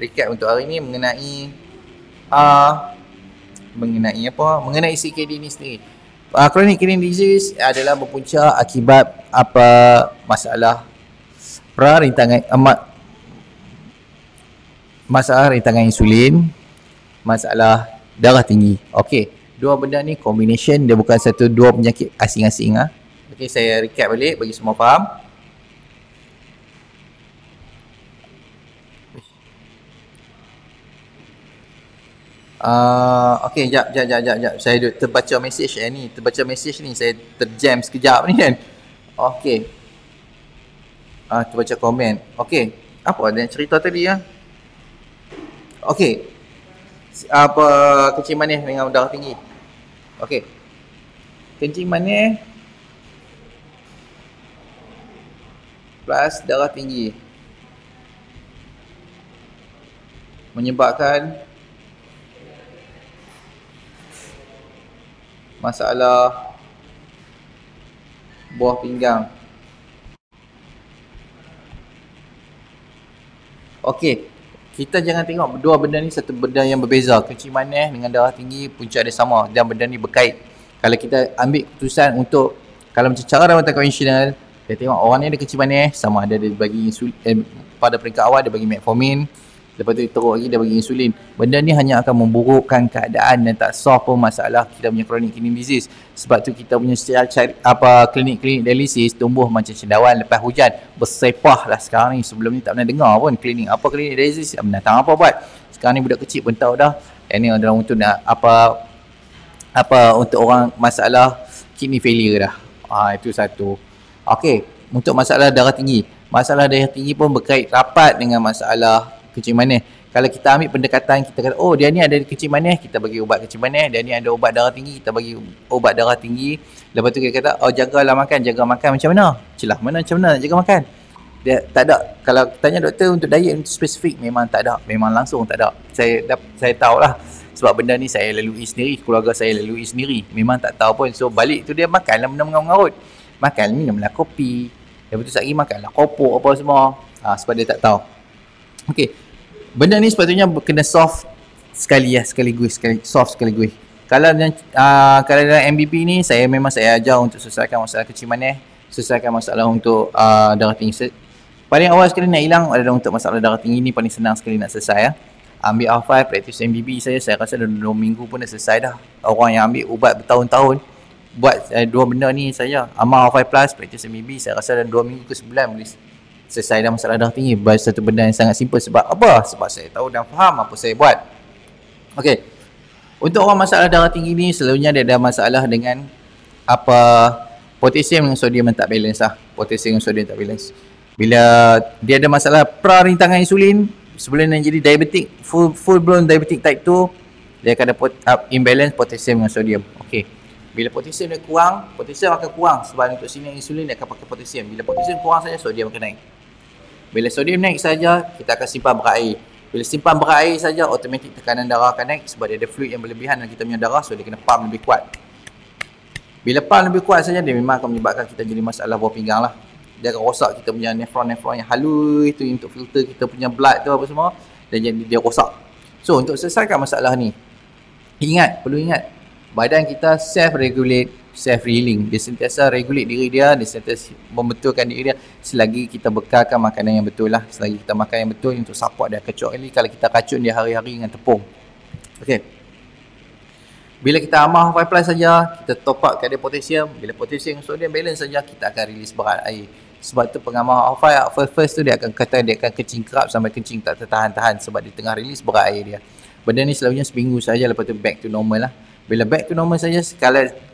[SPEAKER 1] recap untuk hari ni mengenai mengenai CKD ni sendiri. Chronic kidney disease adalah berpunca akibat apa masalah masalah rintangan insulin, masalah darah tinggi. Okey, dua benda ni combination, dia bukan dua penyakit asing-asing . Okey, saya recap balik bagi semua faham. Okey, jap. Saya terbaca message ni, saya terjam sekejap ni kan. Okey. Terbaca komen. Okey, apa ada cerita tadi ya? Okey. Apa kencing manis dengan darah tinggi. Okey. Kencing manis plus darah tinggi menyebabkan masalah buah pinggang. Okey, kita jangan tengok dua benda ni satu benda yang berbeza. Kencing manis dengan darah tinggi punca dia sama dan benda ni berkait. Kalau kita ambil keputusan untuk, kalau macam cara rawatan konvensional, dia tengok orang ni ada kencing manis, sama ada dia bagi insulin, pada peringkat awal dia bagi metformin, lepas tu teruk lagi dia bagi insulin. Benda ni hanya akan memburukkan keadaan dan tak solve pun masalah kita punya chronic kidney disease. Sebab tu kita punya klinik dialisis tumbuh macam cendawan lepas hujan. Bersepah lah sekarang ni. Sebelum ni tak pernah dengar pun klinik dialisis, binatang apa buat. Sekarang ni budak kecil pun tahu dah. Ini adalah untuk nak untuk orang masalah kidney failure dah. Itu satu. Okey, untuk masalah darah tinggi. Masalah darah tinggi pun berkait rapat dengan masalah kencing manis. Kalau kita ambil pendekatan, kita kata, oh dia ni ada kencing manis, kita bagi ubat kencing manis. Dia ni ada ubat darah tinggi, kita bagi ubat darah tinggi. Lepas tu kita kata, oh jagalah makan. Jaga makan macam mana? Celah mana macam mana nak jaga makan? Dia tak ada. Kalau tanya doktor untuk diet untuk spesifik, memang tak ada. Memang langsung tak ada. Saya tahulah. Sebab benda ni saya lalui sendiri, keluarga saya lalui sendiri. Memang tak tahu pun. So balik tu dia makanlah benda mengarut. Makan, minumlah kopi. Lepas tu sekali makanlah kopok apa semua. Sebab dia tak tahu. Okey. Benda ni sepatutnya kena soft sekaligus. Kalau dalam MBP ni, saya ajar untuk selesaikan masalah kencing manis, selesaikan masalah untuk darah tinggi. Paling awal sekali nak hilang adalah untuk masalah darah tinggi ni, paling senang sekali nak selesai . ambil R5 praktis MBB saya rasa dalam 2 minggu pun dah selesai dah. Orang yang ambil ubat bertahun-tahun buat dua benda ni saja, amal R5 plus praktis MBB, saya rasa dalam 2 minggu ke sebulan boleh selesai dah masalah darah tinggi. Satu benda yang sangat simple. Sebab apa? Sebab saya tahu dan faham apa saya buat. Okey, untuk orang masalah darah tinggi ni selalunya dia ada masalah dengan apa, potasium dengan sodium yang tak balance lah. Potasium dengan sodium tak balance. Bila dia ada masalah perarintangan insulin, sebelum dia jadi diabetic, full blown diabetic type 2, dia akan ada imbalance potasium dengan sodium. Okey, bila potasium dia kurang, potasium akan kurang sebab untuk sini insulin dia akan pakai potasium. Bila potasium kurang saja, sodium akan naik. Bila sodium naik saja, kita akan simpan berair. Bila simpan berair saja, automatik tekanan darah akan naik sebab dia ada fluid yang berlebihan dalam kita punya darah, so dia kena pump lebih kuat. Bila pump lebih kuat saja, dia memang akan menyebabkan kita jadi masalah buah pinggang lah. Dia akan rosak kita punya nefron-nefron yang halus tu untuk filter kita punya blood tu apa semua, dan jadi dia rosak. So untuk selesaikan masalah ni, perlu ingat, badan kita self-regulate, self-healing. Dia sentiasa regulate diri dia, dia sentiasa membetulkan diri dia selagi kita bekalkan makanan yang betul lah. Selagi kita makan yang betul untuk support dia. Kecuali kalau kita racun dia hari-hari dengan tepung. Okey, bila kita amal R5 plus saja, kita top up kat dia potasium. Bila potasium sodium balance saja, kita akan release berat air. Sebab tu pengamal R5 first tu dia akan kata dia akan kencing kerap sampai kencing tak tertahan-tahan sebab dia tengah release berat air dia. Benda ni selalunya seminggu saja, lepas tu back to normal lah. Bila back to normal saja,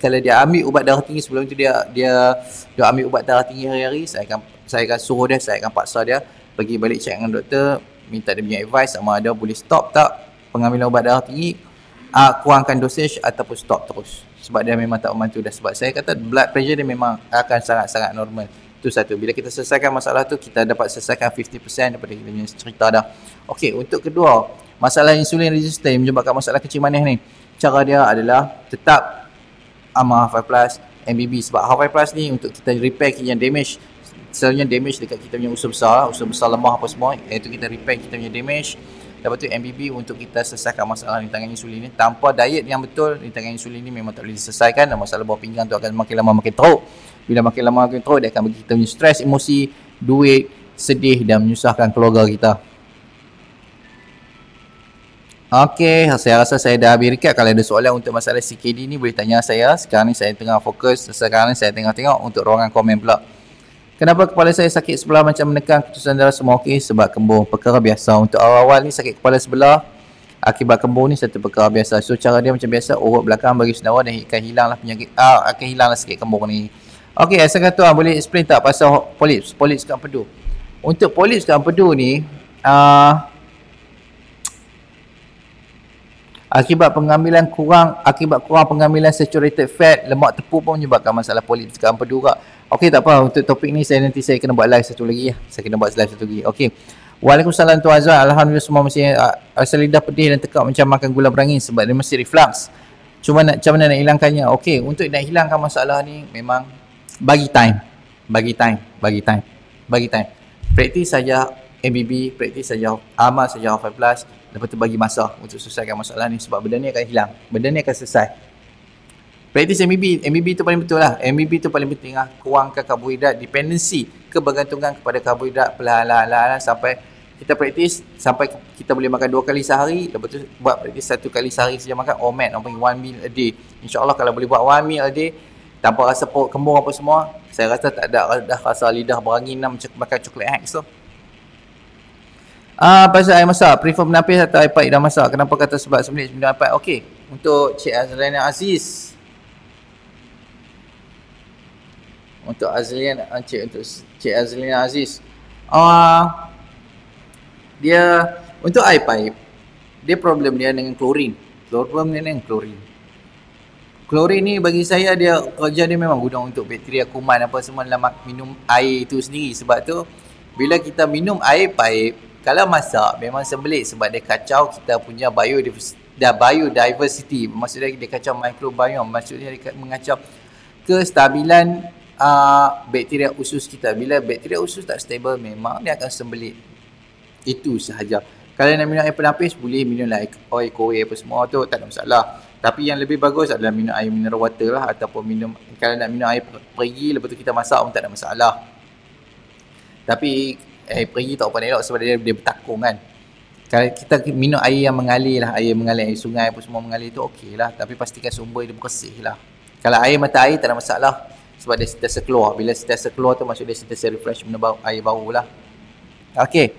[SPEAKER 1] kalau dia ambil ubat darah tinggi sebelum tu dia ambil ubat darah tinggi hari-hari, saya akan suruh dia, saya akan paksa dia pergi balik check dengan doktor, minta dia punya advice sama ada boleh stop tak pengambilan ubat darah tinggi, kurangkan dosage ataupun stop terus. Sebab dia memang tak membantu dah. Sebab saya kata blood pressure dia memang akan sangat-sangat normal. Itu satu. Bila kita selesaikan masalah tu, kita dapat selesaikan 50% daripada kita punya cerita dah. Okey, untuk kedua, masalah insulin resistant yang menyebabkan masalah kencing manis ni, cara dia adalah tetap amal R5 plus, MBB. Sebab R5 plus ni untuk kita repair yang damage, selalunya damage dekat kita punya usus besar lemah apa semua, iaitu kita repair kita punya damage. Lepas tu MBB untuk kita selesaikan masalah rintangan insulin ni. Tanpa diet yang betul, rintangan insulin ni memang tak boleh diselesaikan, dan masalah buah pinggang tu akan makin lama makin teruk. Bila makin lama makin teruk, dia akan bagi kita punya stres, emosi, duit, sedih dan menyusahkan keluarga kita. Okey, saya rasa saya dah habis recap. Kalau ada soalan untuk masalah CKD ni boleh tanya saya. Sekarang ni saya tengah fokus, sekarang ni saya tengah tengok untuk ruangan komen pula. Kenapa kepala saya sakit sebelah macam menekan ketusan darah semua? Okey, sebab kembung. Perkara biasa. Untuk awal-awal ni sakit kepala sebelah akibat kembung ni satu perkara biasa. So cara dia macam biasa, urut belakang bagi senawa dan akan hilanglah penyakit, akan hilanglah sikit kembung ni. Okey, saya kata boleh explain tak pasal polips kat empedu? Untuk polips kat empedu ni, akibat kurang pengambilan saturated fat, lemak tepu pun menyebabkan masalah polips kat empedu kak. Okey, tak apa, untuk topik ni nanti saya kena buat live satu lagi ya. Saya kena buat live satu lagi. Okey. Waalaikumsalam Tuan Azwan. Alhamdulillah semua masih rasa lidah pedih dan tekak macam makan gula berangin sebab dia masih reflux. Macam mana nak hilangkannya? Okey, untuk nak hilangkan masalah ni memang bagi time. Praktis saja MBB, praktis saja amal saja R5 plus. Lepas tu bagi masa untuk selesaikan masalah ni sebab benda ni akan hilang. Benda ni akan selesai. Praktis MBB tu paling betul lah. MBB tu paling penting lah. Kurangkan karbohidrat, dependensi, kebergantungan kepada karbohidrat perlahan-lahan sampai kita praktis sampai kita boleh makan 2 kali sehari. Lepas tu buat praktis 1 kali sehari saja makan. OMAD, orang panggil 1 meal a day. InsyaAllah kalau boleh buat 1 meal a day tanpa rasa perut kembung apa semua, saya rasa tak ada dah rasa lidah berangin lah macam makan coklat Hex tu. Pasal air masak, prefer menapis atau air pahit dah masak? Kenapa kata sebab seminit minum air pahit? Okey, untuk Cik Azlina Aziz. Untuk Cik Azlina Aziz. Dia untuk air pahit, dia problem dia dengan klorin. Klorin ni bagi saya dia kerja dia memang guna untuk bakteria kuman apa semua dalam minum air itu sendiri. Sebab tu bila kita minum air pahit, kalau masak memang sembelit sebab dia kacau kita punya biodiversity. Maksudnya dia kacau microbiome. Maksudnya dia mengacau kestabilan bakteria usus kita. Bila bakteria usus tak stable, memang dia akan sembelit. Itu sahaja. Kalau nak minum air penapis, boleh minum air koi apa semua tu, tak ada masalah. Tapi yang lebih bagus adalah minum air mineral water lah, ataupun kalau nak minum air perigi lepas tu kita masak pun tak ada masalah. Tapi air perigi tak apa elok sebab dia bertakung kan. Kalau kita minum air yang mengalir lah, air mengalir, air sungai apa semua mengalir tu okey lah. Tapi pastikan sumber dia bersih lah. Kalau air mata air tak ada masalah. Sebab dia sentiasa keluar. Bila sentiasa keluar tu maksud dia sentiasa refresh benda bau, air bau lah. Okey.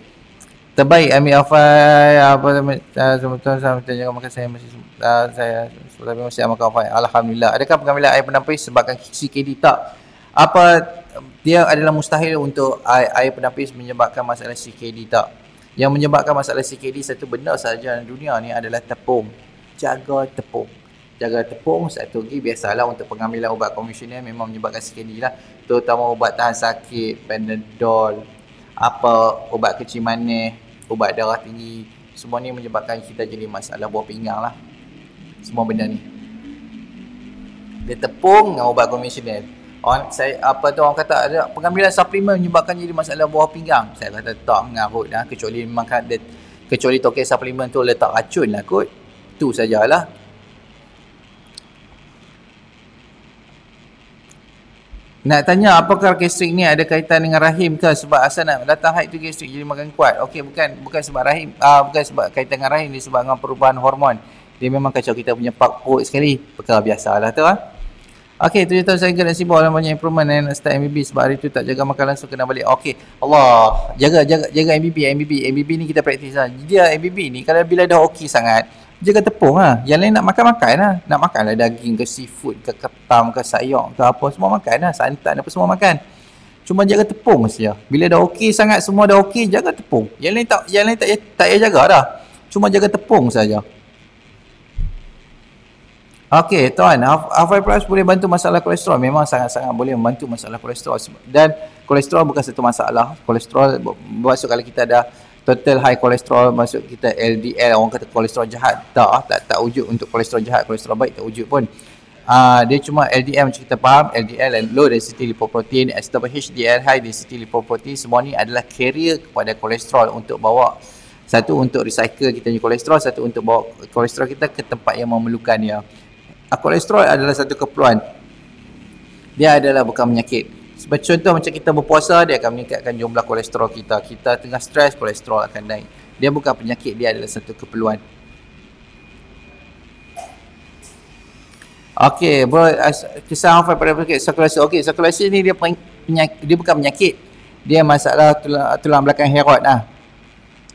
[SPEAKER 1] Terbaik ambil Alfai apa sebetul saya jaga makan saya masih saya tapi masih makan Alfai. Alhamdulillah. Adakah pengambilan air penapis sebabkan CKD? Tak. Apa dia adalah mustahil untuk air penapis menyebabkan masalah CKD? Tak. Yang menyebabkan masalah CKD satu benda sahaja dalam dunia ni adalah tepung. Jaga tepung. Jaga tepung. Satu lagi biasalah untuk pengambilan ubat konvensional memang menyebabkan CKD lah. Terutama ubat tahan sakit, Panadol, apa ubat kecil manis, ubat darah tinggi, semua ni menyebabkan kita jadi masalah buah pinggang lah. Semua benda ni. Dia tepung dengan ubat konvensional. Orang kata ada pengambilan suplemen menyebabkan jadi masalah buah pinggang. Saya kata tak mengarut dah, kecuali memang kecuali token suplemen tu letak racun lah kot. Tu sajalah. Nak tanya apakah gastrik ni ada kaitan dengan rahim ke? Sebab asal nak datang haid tu gastrik jadi makan kuat. Okey, bukan sebab rahim, bukan sebab kaitan dengan rahim, dia sebab dengan perubahan hormon. Dia memang kacau kita punya perut sekali. Perkara biasalah tu ah. Okey, 7 tahun saya kena sibuk dalam banyak improvement dan nak start MBB sebab hari tu tak jaga makan langsung kena balik. Okey, Allah, jaga MBB ni kita praktis lah. Dia MBB ni kalau bila dah okey sangat, jaga tepung lah. Yang lain nak makan lah. Nak makan lah daging ke seafood ke ketam ke sayur ke apa, semua makan lah. Santan apa semua makan. Cuma jaga tepung saja. Bila dah okey sangat, semua dah okey, jaga tepung. Yang lain tak payah jaga dah. Cuma jaga tepung saja. Okey, tuan, Alfai Plus boleh bantu masalah kolesterol. Memang sangat-sangat boleh membantu masalah kolesterol. Dan kolesterol bukan satu masalah. Kolesterol maksud kalau kita ada total high kolesterol, maksud kita LDL, orang kata kolesterol jahat. Tak wujud untuk kolesterol jahat. Kolesterol baik tak wujud pun. Dia cuma LDL macam kita faham. LDL low density lipoprotein, HDL high density lipoprotein. Semua ni adalah carrier kepada kolesterol untuk bawa. Satu untuk recycle kita punya kolesterol, satu untuk bawa kolesterol kita ke tempat yang memerlukan dia. Kolesterol adalah satu keperluan. Dia adalah bukan penyakit. Sebagai contoh macam kita berpuasa, dia akan meningkatkan jumlah kolesterol kita. Kita tengah stres, kolesterol akan naik. Dia bukan penyakit, dia adalah satu keperluan. Okey, kisah Alfai pada penyakit sirkulasi. Okey, sirkulasi ni dia bukan penyakit. Dia masalah tulang belakang herot lah.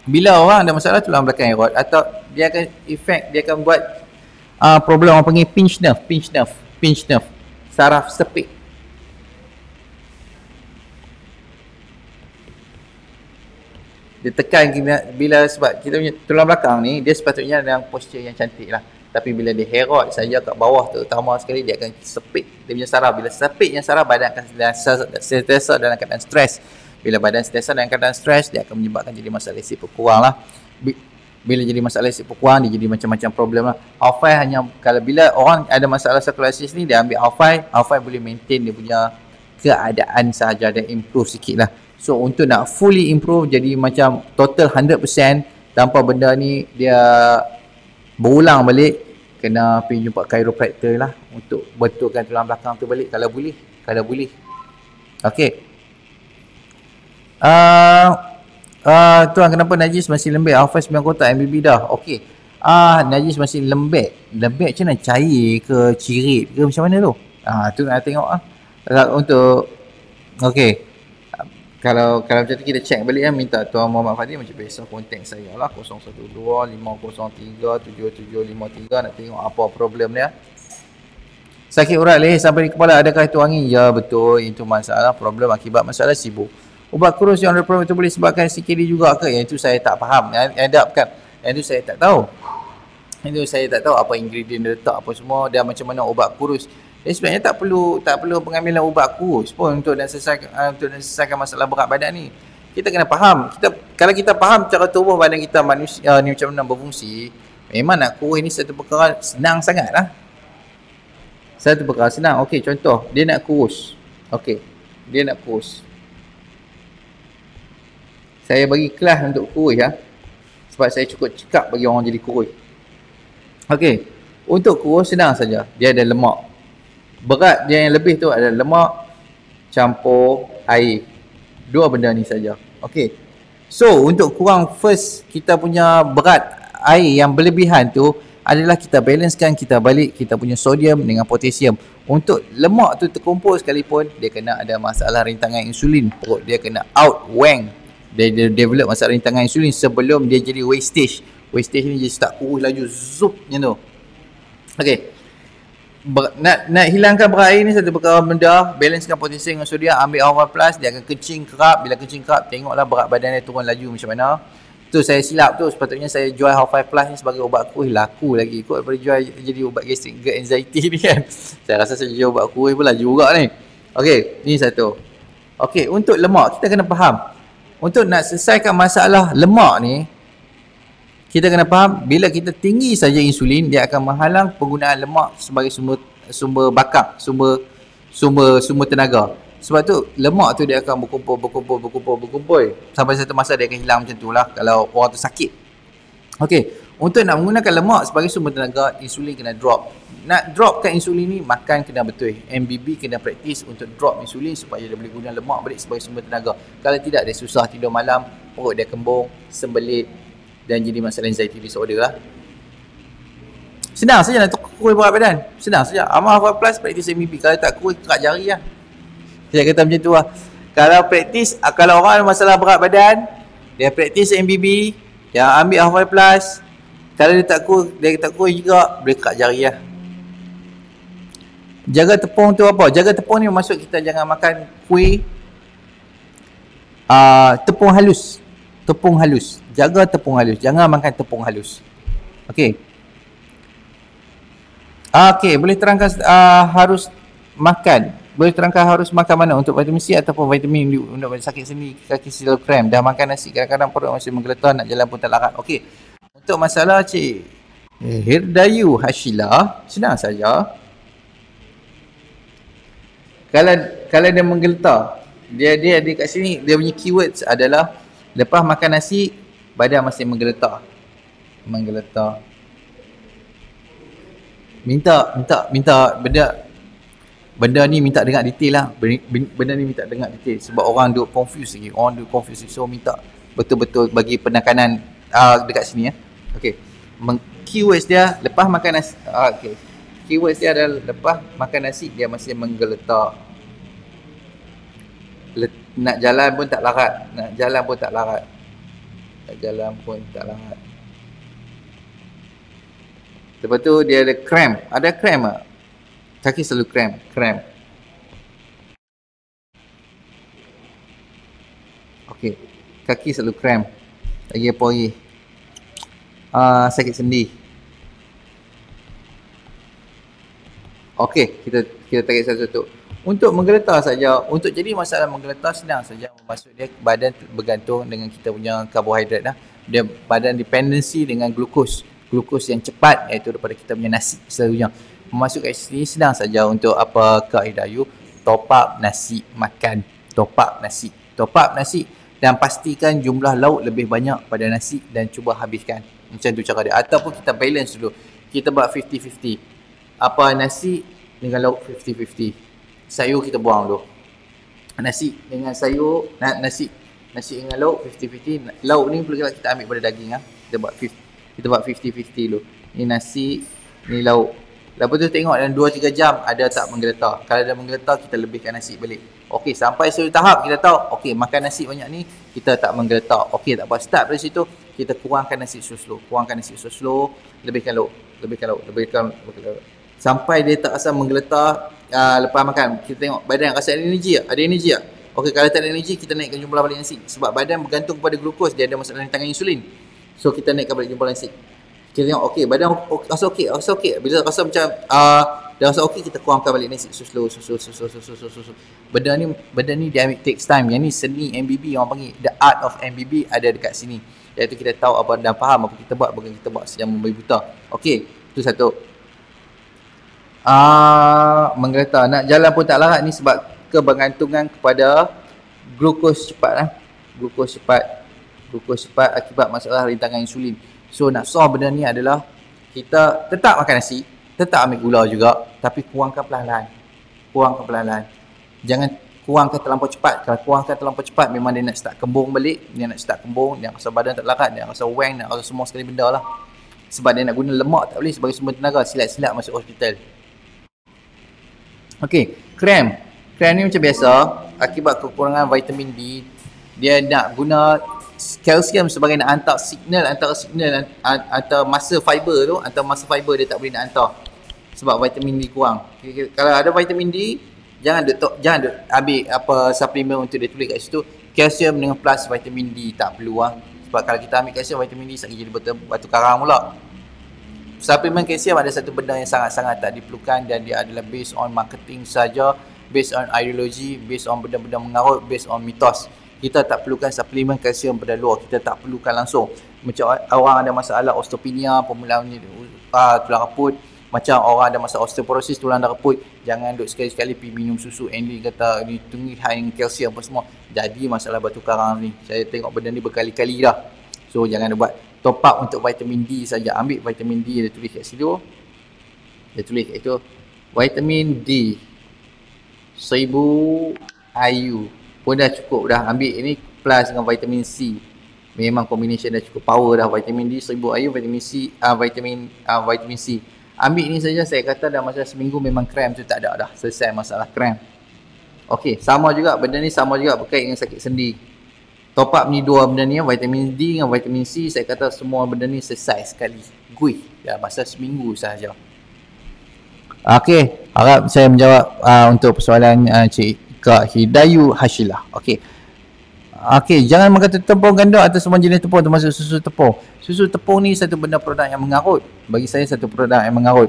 [SPEAKER 1] Bila orang ada masalah tulang belakang herot, atau dia akan dia akan buat problem orang panggil pinch nerve, saraf sepit. Dia tekan bila sebab kita punya tulang belakang ni dia sepatutnya dalam posture yang cantik lah. Tapi bila dia herot saja kat bawah terutama sekali, dia akan sepit dia punya saraf. Bila sepit yang saraf, badan akan sentiasa dalam keadaan stres. Bila badan sentiasa dalam keadaan stres, dia akan menyebabkan jadi masalah isi berkurang lah. Bila jadi masalah isi berkurang, dia jadi macam-macam problem lah. Alfai hanya kalau bila orang ada masalah sirkulasi ni, dia ambil Alfai boleh maintain dia punya keadaan sahaja dan improve sikit lah. So untuk nak fully improve jadi macam total 100% tanpa benda ni dia berulang balik, kena pergi jumpa chiropractor lah untuk betulkan tulang belakang tu balik kalau boleh. Okey. Tuan, kenapa najis masih lembek? Alfai 9 kotak MBB dah. Okey. Najis masih lembek. Lembek macam mana? Cair ke cirit ke macam mana tu? Tu nak tengok untuk okey. Kalau macam tu kita check balik lah, minta Tuan Muhammad Fadil macam biasa kontak saya lah 012-503-7753 nak tengok apa problem dia. Sakit urat leher sampai di kepala, adakah itu angin? Ya betul, itu masalah problem akibat masalah sibuk. Ubat kurus yang problem itu boleh sebabkan CKD juga ke? Yang itu saya tak faham. Yang itu saya tak tahu. Itu saya tak tahu apa ingredient dia letak apa semua dan macam mana ubat kurus. Sebenarnya tak perlu pengambilan ubat kurus pun untuk nak selesaikan masalah berat badan ni. Kita kena faham. Kalau kita faham cara tubuh badan kita manusia ni macam mana berfungsi, memang nak kurus ni satu perkara senang sangat lah. Satu perkara senang. Okey, contoh dia nak kurus. Okey, dia nak kurus. Saya bagi kelas untuk kurus ya. Sebab saya cukup cekap bagi orang jadi kurus. Okey, untuk kurus senang saja. Dia ada lemak. Berat dia yang lebih tu adalah lemak campur air. Dua benda ni saja. Okey. So untuk kurang first kita punya berat air yang berlebihan tu adalah kita balancekan kita balik kita punya sodium dengan potasium. Untuk lemak tu terkumpul sekalipun dia kena ada masalah rintangan insulin, perut dia kena out wang. Dia develop masalah rintangan insulin sebelum dia jadi wastage. Wastage ni jadi start kurus laju zup macam tu. Okey. Nak hilangkan berat air ni satu perkara mudah, balancekan potasium dengan sodium, ambil R1 plus, dia akan kencing kerap. Bila kencing kerap, tengoklah berat badan dia turun laju macam mana. Tu saya silap tu, sepatutnya saya jual R5 plus ni sebagai ubat kuih, laku lagi kot daripada jual jadi ubat gastrik GERD anxiety ni kan. Saya rasa saya jual ubat kuih pun laju juga ni. Okey, ni satu. Okey, untuk lemak kita kena faham. Untuk nak selesaikan masalah lemak ni, kita kena faham bila kita tinggi saja insulin, dia akan menghalang penggunaan lemak sebagai sumber bakar, sumber tenaga. Sebab tu lemak tu dia akan berkumpul sampai satu masa dia akan hilang macam tu lah kalau orang tu sakit. Okey, untuk nak menggunakan lemak sebagai sumber tenaga, insulin kena drop. Nak dropkan insulin ni, makan kena betul. MBB kena praktis untuk drop insulin supaya dia boleh guna lemak balik sebagai sumber tenaga. Kalau tidak, dia susah tidur malam, perut dia kembung, sembelit dan jadi masalah anxiety disorder lah. Senang saja nak kurus berat badan. Senang saja. Amal R1 plus praktis MBB. Kalau tak kurus, kerak jari lah. Saya kata macam tu lah. Kalau praktis, kalau orang ada masalah berat badan, dia praktis MBB, dia ambil R5 plus. Kalau dia tak kurus juga, boleh kerak jari lah. Jaga tepung tu apa? Jaga tepung ni maksud kita jangan makan kuih tepung halus. Tepung halus. Jaga tepung halus. Jangan makan tepung halus. Okey. Okey, boleh terangkan harus makan. Boleh terangkan harus makan mana untuk vitamin C ataupun vitamin untuk sakit sendi, kaki silau krem. Dah makan nasi, kadang-kadang perut masih menggeletar, nak jalan pun tak larat. Okey. Untuk masalah Cik Hirdayu Hashila, senang saja. Kalau dia menggeletar, dia kat sini, dia punya keywords adalah lepas makan nasi, badan masih menggeletar. Menggeletar. Minta benda ni minta dengar detail lah. Benda ni minta dengar detail sebab orang duk confuse lagi. So minta betul-betul bagi penekanan dekat sini ya. Okey. Keywords dia lepas makan nasi. Okey. Keywords dia adalah lepas makan nasi dia masih menggeletar. Nak jalan pun tak larat. Nak jalan pun tak larat. Lepas tu dia ada cramp. Ada cramp tak? Kaki selalu cramp. Okey. Kaki selalu cramp. Lagi apa lagi? Sakit sendi. Okey, kita tarik satu-satu. Untuk menggeletar saja, untuk jadi masalah menggeletar senang saja. Maksud dia badan bergantung dengan kita punya karbohidrat dah. Dia badan dependensi dengan glukos yang cepat iaitu daripada kita punya nasi selalunya. Masuk kat sini senang saja untuk apa Kak Hidayu, top up nasi makan, top up nasi dan pastikan jumlah lauk lebih banyak pada nasi dan cuba habiskan. Macam tu cara dia. Ataupun kita balance dulu. Kita buat 50-50. Apa nasi dengan lauk 50-50. Sayur kita buang dulu. Nasi dengan sayur, nasi dengan lauk 50-50. Lauk ni perlu kita ambil pada daging ah. Kita buat 50-50 dulu. Ni nasi, ni lauk. Lepas tu tengok dalam 2-3 jam ada tak menggeletar. Kalau ada menggeletar, kita lebihkan nasi balik. Okey, sampai satu tahap kita tahu, okey, makan nasi banyak ni, kita tak menggeletar. Okey, tak apa. Start dari situ, kita kurangkan nasi slow. Lebihkan lauk. Sampai dia tak rasa menggeletar lepas makan. Kita tengok badan rasa ada energi tak? Ada energi tak? Okey, kalau tak ada energi, kita naikkan jumlah balik nasi. Sebab badan bergantung kepada glukos, dia ada masalah rintangan insulin. So, kita naikkan balik jumlah nasi. Kita tengok, okey, badan rasa okey. Bila rasa macam dah rasa okey, kita kurangkan balik nasi. Slow. Benda ni dia ambil takes time. Yang ni seni MBB orang panggil. The art of MBB ada dekat sini. Iaitu kita tahu apa dan faham apa kita buat, bukan kita buat yang membabi buta. Okey, itu satu. Menggeletar. Nak jalan pun tak larat ni sebab kebergantungan kepada glukos cepat lah. Glukos cepat akibat masalah rintangan insulin. So nak solve benda ni adalah kita tetap makan nasi, tetap ambil gula juga, tapi kurangkan perlahan-lahan. Jangan kurangkan terlampau cepat. Kalau kurangkan terlampau cepat, memang dia nak start kembung balik, dia nak start kembung, dia rasa badan tak larat, dia rasa wang, nak rasa semua sekali benda lah. Sebab dia nak guna lemak tak boleh sebagai sumber tenaga, silat-silat masuk hospital. Okey, cramp. Cramp ni macam biasa, akibat kekurangan vitamin D, dia nak guna kalsium sebagai nak hantar signal antara masa fiber tu, antara masa fiber dia tak boleh nak hantar sebab vitamin D kurang. Kalau ada vitamin D, jangan duk ambil apa suplemen untuk dia tulis kat situ kalsium dengan plus vitamin D, tak perlu lah. Sebab kalau kita ambil kalsium, vitamin D sekali jadi batu karang pula. Suplemen kalsium ada satu benda yang sangat-sangat tak diperlukan dan dia adalah based on marketing saja, based on ideology, based on benda-benda mengarut, based on mitos. Kita tak perlukan suplemen kalsium pada luar, kita tak perlukan langsung. Macam orang ada masalah osteopenia, pemulaan tulang raput, macam orang ada masalah osteoporosis, tulang darah raput, jangan duk sekali-sekali pergi minum susu Enlil kata ni tinggi high kalsium apa semua, jadi masalah batu karang ni. Saya tengok benda ni berkali-kali dah. So jangan buat top up untuk vitamin D saja. Ambil vitamin D, dia tulis kat situ, dia tulis kat itu vitamin D 1000 IU pun dah cukup dah. Ambil ini plus dengan vitamin C, memang combination dah cukup power dah. Vitamin D 1000 IU, vitamin C, vitamin C. Ambil ni saja, saya kata dah masa seminggu memang kram tu tak ada dah. Selesai masalah kram. Okey, sama juga benda ni, sama juga berkait dengan sakit sendi. Top up ni dua benda ni, vitamin D dengan vitamin C, saya kata semua benda ni selesai sekali. Gui, dah masa seminggu sahaja. Okey, harap saya menjawab untuk persoalan Cik Kak Hidayu Hashilah. Okey. Okey, jangan makan tepung ganda atau semua jenis tepung termasuk susu tepung. Susu tepung ni satu benda produk yang mengarut. Bagi saya satu produk yang mengarut.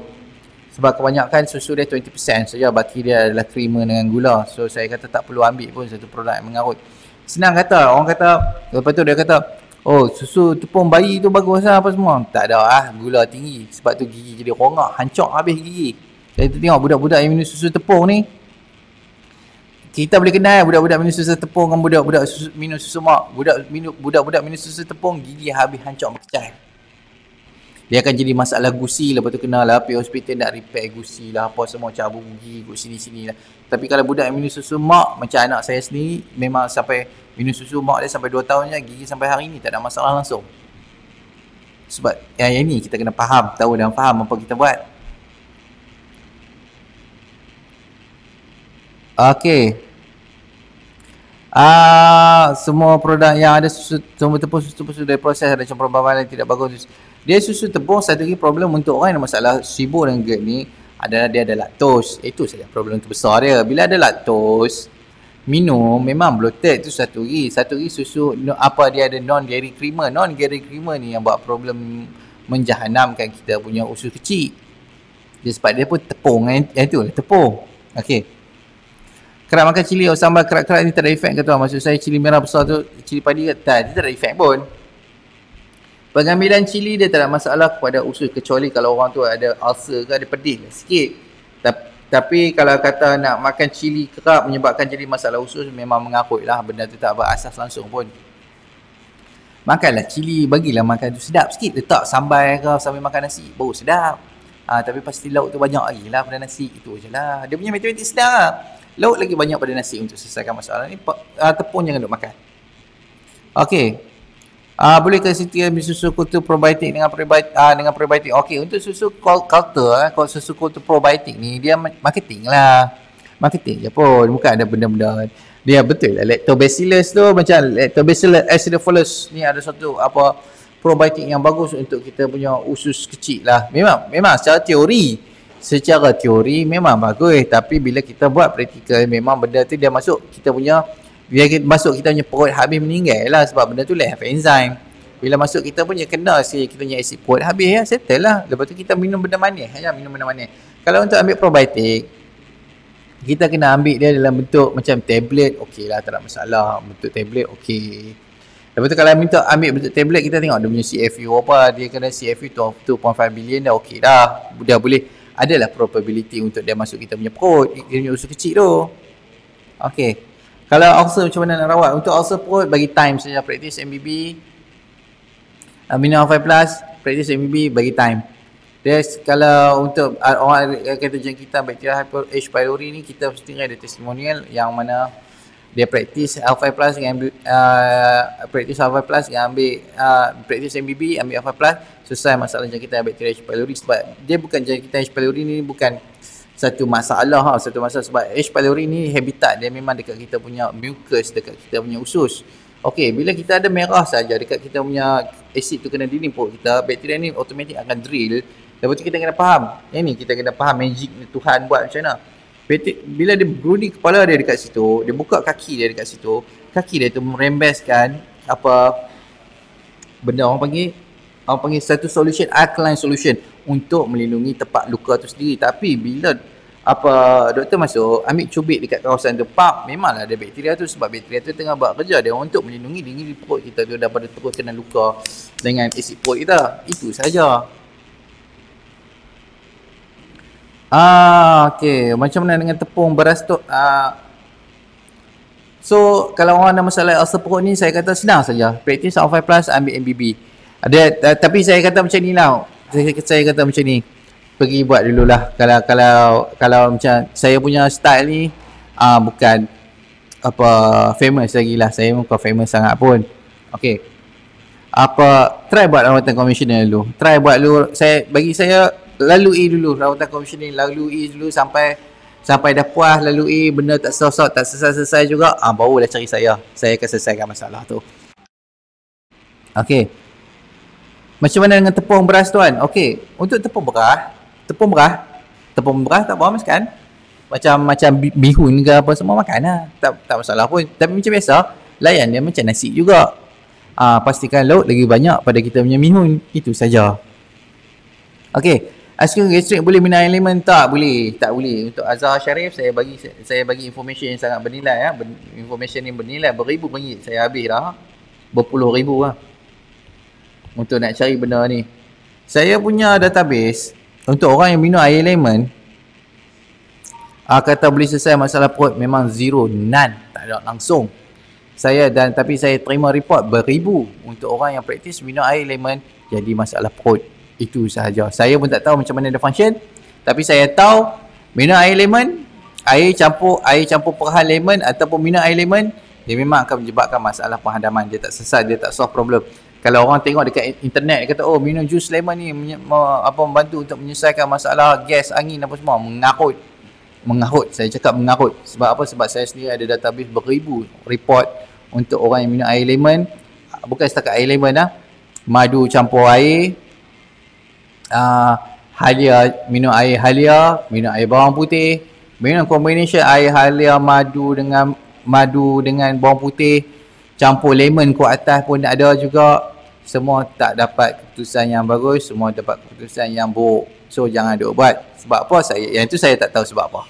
[SPEAKER 1] Sebab kebanyakan susu dia 20% saja, baki dia adalah creamer dengan gula. So saya kata tak perlu ambil pun satu produk yang mengarut. Senang kata, orang kata, lepas tu dia kata, oh susu tepung bayi tu bagus lah apa semua. Tak ada lah, gula tinggi. Sebab tu gigi jadi rongak, hancur habis gigi. Saya tengok budak-budak yang minum susu tepung ni, kita boleh kenal budak-budak minum susu tepung dengan budak-budak minum susu mak. Budak-budak minum susu tepung, gigi habis hancur pecah. Dia akan jadi masalah gusi, lepas tu kena lah pergi hospital nak repair gusi lah, apa semua cabut gigi kat sini-sini lah. Tapi kalau budak yang minum susu mak, macam anak saya sendiri, memang sampai minum susu mak dia sampai 2 tahun je, gigi sampai hari ni tak ada masalah langsung. Sebab yang ni kita kena faham, tahu dan faham apa kita buat. Okey. Semua produk yang ada susu tepung, susu tepung sudah diproses, ada campuran bahan yang tidak bagus. Dia susu tepung, satu lagi problem untuk orang yang ada masalah sibuk dan GERD ni adalah dia ada laktos. Itu saja problem terbesar dia. Bila ada laktos, minum memang bloated, itu satu lagi. Satu lagi susu apa dia ada non-dairy creamer. Non-dairy creamer ni yang buat problem menjahanamkan kita punya usus kecil. Dia sebab dia pun tepung, itu lah tepung. Okey. Kerap makan cili atau sambal kerak-kerak ni tak ada efek ke tuan? Maksud saya cili merah besar tu, cili padi ke? Tak, dia tak ada efek pun. Pengambilan cili dia tak ada masalah kepada usus, kecuali kalau orang tu ada ulcer ke, ada pedih lah sikit. Tapi kalau kata nak makan cili kerap menyebabkan jadi masalah usus, memang mengarut lah. Benda tu tak berasas langsung pun. Makanlah cili, bagilah makan tu sedap sikit. Letak sambal ke sambil makan nasi, baru sedap. Tapi pasti lauk tu banyak lagi lah pada nasi. Itu je lah. Dia punya matematik sedap lah. Lauk lagi banyak pada nasi untuk selesaikan masalah ni. Tepung jangan duk makan. Okey. Boleh ke Siti ambil susu kultur probiotik dengan probiotik? Okey, untuk susu kultur, kalau susu kultur probiotik ni, dia marketing lah. Marketing je pun. Bukan ada benda-benda. Dia betul lah. Lactobacillus tu macam Lactobacillus acidophilus ni ada satu probiotik yang bagus untuk kita punya usus kecil lah. Memang secara teori memang bagus, tapi bila kita buat praktikal memang benda tu dia masuk kita punya perut habis meninggal lah, sebab benda tu lack of enzyme. Bila masuk kita punya kena kita punya asid perut habis ya, settle lah. Lepas tu kita minum benda manis ya, minum benda manis. Kalau untuk ambil probiotik, kita kena ambil dia dalam bentuk macam tablet, okey lah, tak ada masalah. Bentuk tablet okey. Lepas tu kalau minta ambil bentuk tablet, kita tengok dia punya CFU apa, dia kena CFU 2.5 billion dah okey dah. Dah boleh, adalah probability untuk dia masuk kita punya perut, dia punya usus kecil tu. Okey. Kalau ulcer macam mana nak rawat? Untuk ulcer perut, bagi time saja. Praktis MBB, Amino 5 Plus, praktis MBB, bagi time. Dia kalau untuk orang kata jangkitan bakteria H. pylori ni, kita mesti ada testimonial yang mana Dia praktis L5 plus dengan praktis L5 plus dengan ambil praktis MBB, ambil L5 plus, selesai masalah jangkitan bakteria H. pylori. Sebab dia bukan jangkitan H. pylori ni bukan satu masalah sebab H. pylori ni habitat dia memang dekat kita punya mucus, dekat kita punya usus. Okey, bila kita ada merah saja dekat kita punya asid tu kena dinimpuk kita, bakteria ni automatik akan drill. Lepas tu kita kena faham. Yang ni kita kena faham magic ni Tuhan buat macam mana. Bila dia berunding kepala dia dekat situ, dia buka kaki dia dekat situ, kaki dia tu merembeskan apa benda orang panggil satu solution, alkaline solution untuk melindungi tempat luka tu sendiri. Tapi bila doktor masuk, ambil cubit dekat kawasan tu, memanglah ada bakteria tu, sebab bakteria tu tengah buat kerja dia untuk melindungi diri perut kita tu daripada terus kena luka dengan asid perut kita. Itu saja. Okey, macam mana dengan tepung beras tu? So kalau orang ada masalah ulcer perut ni, saya kata senang saja. Praktis L5 plus, ambil MBB. Tapi saya kata macam ni lah. Saya kata macam ni. Pergi buat dululah. Kalau macam saya punya style ni bukan famous lagi lah. Saya bukan famous sangat pun. Okey. Try buat rawatan konvensional dulu. Bagi saya lalui dulu rawatan konvensional, lalui dulu sampai dah puas, lalui benda tak selesai juga, barulah cari saya akan selesaikan masalah tu. Okey, macam mana dengan tepung beras tuan? Okey, untuk tepung beras tak apa kan, macam bihun ke apa semua makan lah, tak masalah pun. Tapi macam biasa, layan dia macam nasi juga. Pastikan lauk lagi banyak pada kita punya bihun, itu saja. Okey, aiskrim gastrik boleh minum air lemon? Tak boleh. Untuk Azhar Sharif saya bagi information yang sangat bernilai ya. Information yang bernilai beribu ringgit saya habis dah. Berpuluh ribu lah untuk nak cari benda ni. Saya punya database untuk orang yang minum air lemon kata boleh selesai masalah perut, memang zero, none, tak ada langsung. Tapi saya terima report beribu untuk orang yang praktis minum air lemon jadi masalah perut. Itu sahaja. Saya pun tak tahu macam mana dia function, tapi saya tahu minum air lemon, air campur perhan lemon ataupun minum air lemon, dia memang akan menyebabkan masalah penghadaman. Dia tak selesai, dia tak solve problem. Kalau orang tengok dekat internet, dia kata minum jus lemon ni membantu untuk menyelesaikan masalah gas, angin apa semua, mengarut. Saya cakap mengarut. Sebab apa? Sebab saya sendiri ada database beribu report untuk orang yang minum air lemon. Bukan setakat air lemon lah, madu campur air, halia, minum air halia, minum air bawang putih, minum combination air halia madu dengan bawang putih, campur lemon ke atas pun ada juga. Semua tak dapat keputusan yang bagus, semua dapat keputusan yang buruk. So jangan duk buat. Sebab apa? Yang tu saya tak tahu sebab apa.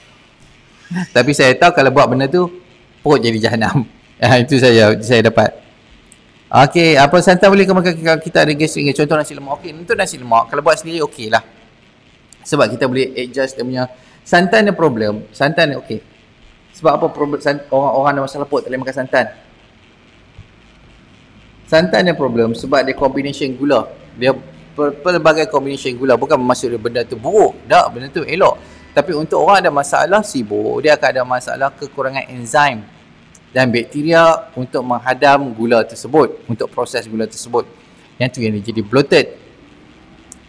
[SPEAKER 1] Tapi saya tahu kalau buat benda tu, perut jadi jahanam. Itu saya dapat. Okey, apa santan boleh ke makan kita ada gastrik? Contoh nasi lemak. Okey, untuk nasi lemak kalau buat sendiri okey lah. Sebab kita boleh adjust dia punya. Santan ada problem. Santan okey. Sebab apa problem orang ada masalah perut tak boleh makan santan? Santan ada problem sebab dia combination gula. Dia pelbagai combination gula, bukan bermaksud benda tu buruk. Tak, benda tu elok. Tapi untuk orang ada masalah sibuk, dia akan ada masalah kekurangan enzim dan bakteria untuk menghadam gula tersebut, untuk proses gula tersebut. Yang tu yang dia jadi bloated.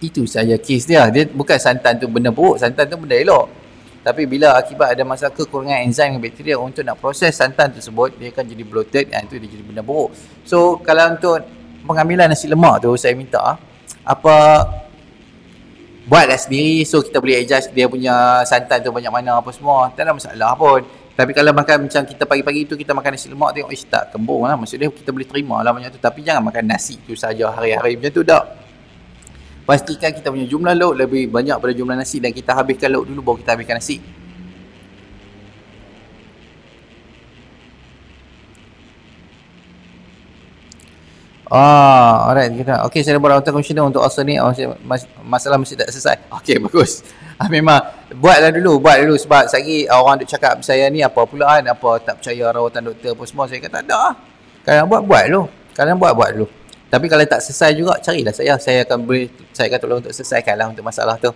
[SPEAKER 1] Itu saja kes dia. Dia bukan santan tu benda buruk, santan tu benda elok. Tapi bila akibat ada masalah kekurangan enzim dan bakteria untuk nak proses santan tersebut, dia akan jadi bloated, yang tu dia jadi benda buruk. So kalau untuk pengambilan nasi lemak tu, saya minta buatlah sendiri. So kita boleh adjust dia punya santan tu banyak mana apa semua, tak ada masalah pun. Tapi kalau makan macam kita pagi-pagi tu kita makan nasi lemak, tengok tak kembung lah. Maksudnya kita boleh terima lah banyak tu. Tapi jangan makan nasi tu saja hari-hari macam tu, tak. Pastikan kita punya jumlah lauk lebih banyak pada jumlah nasi, dan kita habiskan lauk dulu baru kita habiskan nasi. Alright. Okay, saya buat rawatan konvensional untuk ulcer ni. Masalah masih tak selesai. Okay, bagus. Memang buatlah dulu sebab lagi orang duk cakap saya ni apa pula kan, apa tak percaya rawatan doktor apa semua. Saya kata tak lah. Kalau buat dulu. Buat dulu. Tapi kalau tak selesai juga, carilah saya akan tolong untuk selesaikan lah untuk masalah tu.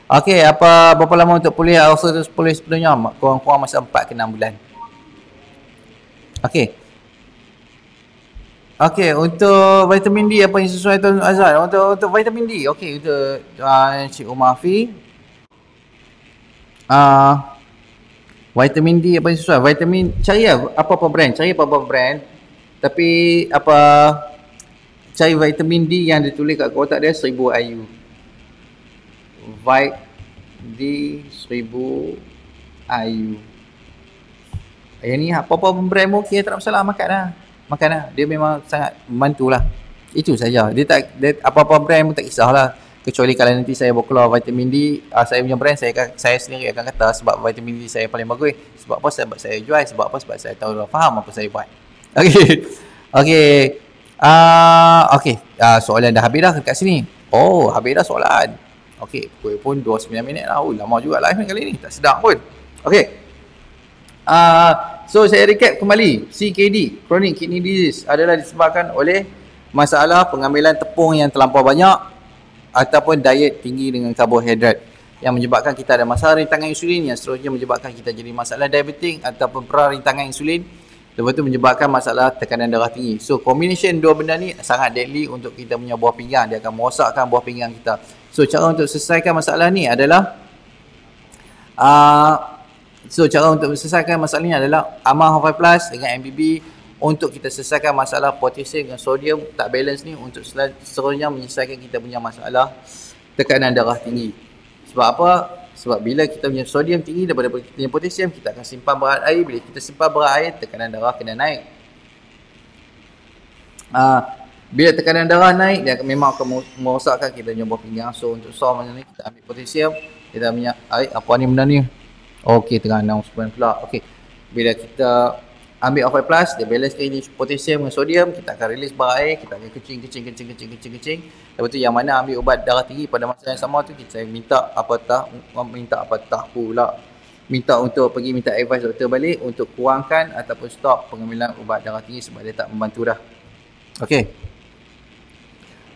[SPEAKER 1] Okay, berapa lama untuk pulih ulcer tu pulih sepenuhnya? Kurang-kurang masa 4 ke 6 bulan. Okey. Okey, untuk vitamin D apa yang sesuai Tuan Azhar? Untuk vitamin D, okey, untuk Cik Umar Afi. Vitamin D apa yang sesuai? Vitamin, cari apa-apa brand, cari apa-apa brand. Tapi cari vitamin D yang ditulis kat kotak dia 1000 IU. Vit D 1000 IU. Yang ni apa-apa brand pun okey, tak ada masalah, makan lah. Dia memang sangat membantu lah. Itu saja. Dia apa-apa brand pun tak kisahlah. Kecuali kalau nanti saya bawa keluar vitamin D, saya punya brand, saya sendiri akan kata sebab vitamin D saya paling bagus. Sebab apa? Sebab saya jual. Sebab apa? Sebab saya tahu, faham apa saya buat. Okey. Okey. Okey. Soalan dah habis dah kat sini. Oh, habis dah soalan. Okey, pun 29 minit lah. Lama juga live ni kali ni. Tak sedap pun. Okey. So saya recap kembali. CKD, Chronic Kidney Disease, adalah disebabkan oleh masalah pengambilan tepung yang terlampau banyak ataupun diet tinggi dengan karbohidrat yang menyebabkan kita ada masalah rintangan insulin, yang seterusnya menyebabkan kita jadi masalah diabetik ataupun perarintangan insulin, lepas tu menyebabkan masalah tekanan darah tinggi. So combination dua benda ni sangat deadly untuk kita punya buah pinggang. Dia akan merosakkan buah pinggang kita. So cara untuk selesaikan masalah ni adalah cara untuk selesaikan masalah ni adalah amal Hafal Plus dengan MBB untuk kita selesaikan masalah potasium dan sodium tak balance ni, untuk seterusnya menyelesaikan kita punya masalah tekanan darah tinggi. Sebab apa? Sebab bila kita punya sodium tinggi daripada kita punya potasium, kita akan simpan berat air. Bila kita simpan berat air, tekanan darah kena naik. Bila tekanan darah naik, dia memang akan merosakkan kita punya buah pinggang. So untuk solve macam ni, kita ambil potasium, kita punya air, apa ni benda ni? Okey, tengah announce pula. Okey. Bila kita ambil Hafal Plus, dia balance ini potasium dengan sodium, kita akan release berat air, kita akan kecing. Lepas tu yang mana ambil ubat darah tinggi pada masa yang sama tu, kita minta untuk pergi minta advice doktor balik untuk kurangkan ataupun stop pengambilan ubat darah tinggi sebab dia tak membantu dah.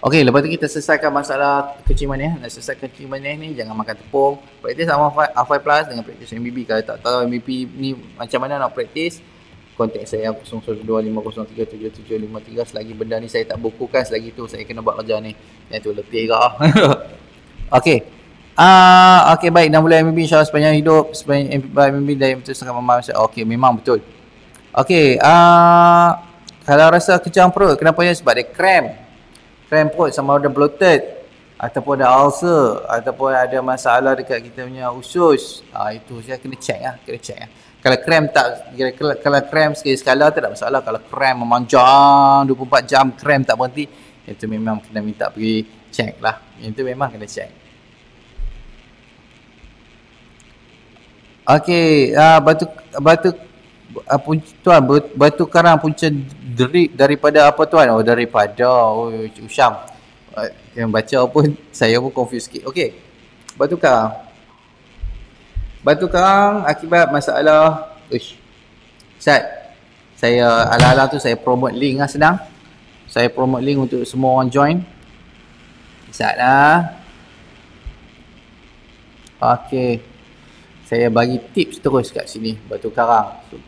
[SPEAKER 1] Okey, lepas tu kita selesaikan masalah kencing manis. Nak selesaikan kencing manis ni, jangan makan tepung. Praktis sama Hafal Plus dengan praktis MBB. Kalau tak tahu MBB ni macam mana nak praktis, kontak saya 0125037753. Selagi benda ni saya tak bukukan, selagi tu saya kena buat kerja ni. Yang tu letih ke. Okey. Okey, baik. 6 bulan MBB insyaAllah sepanjang hidup. Sepanjang MBB dari betul sangat memahami. Okey, memang betul. Okey. Kalau rasa kejang perut, kenapa ya? Sebab dia cramp perut, sama ada bloated ataupun ada ulcer ataupun ada masalah dekat kita punya usus. Itu saya kena check lah. Kalau cramp sekali sekala tak ada masalah. Kalau cramp memanjang 24 jam, cramp tak berhenti, itu memang kena minta pergi check lah. Itu memang kena check. Okey, batu karang punca drip daripada apa tuan? Daripada Usyam. Yang baca pun saya pun confuse sikit. Okey. Batu karang akibat masalah Ustaz, saya ala-ala tu saya promote link lah, senang. Saya promote link untuk semua orang join. Ustaz lah. Okey. Saya bagi tips terus kat sini, batu karang. Ustaz.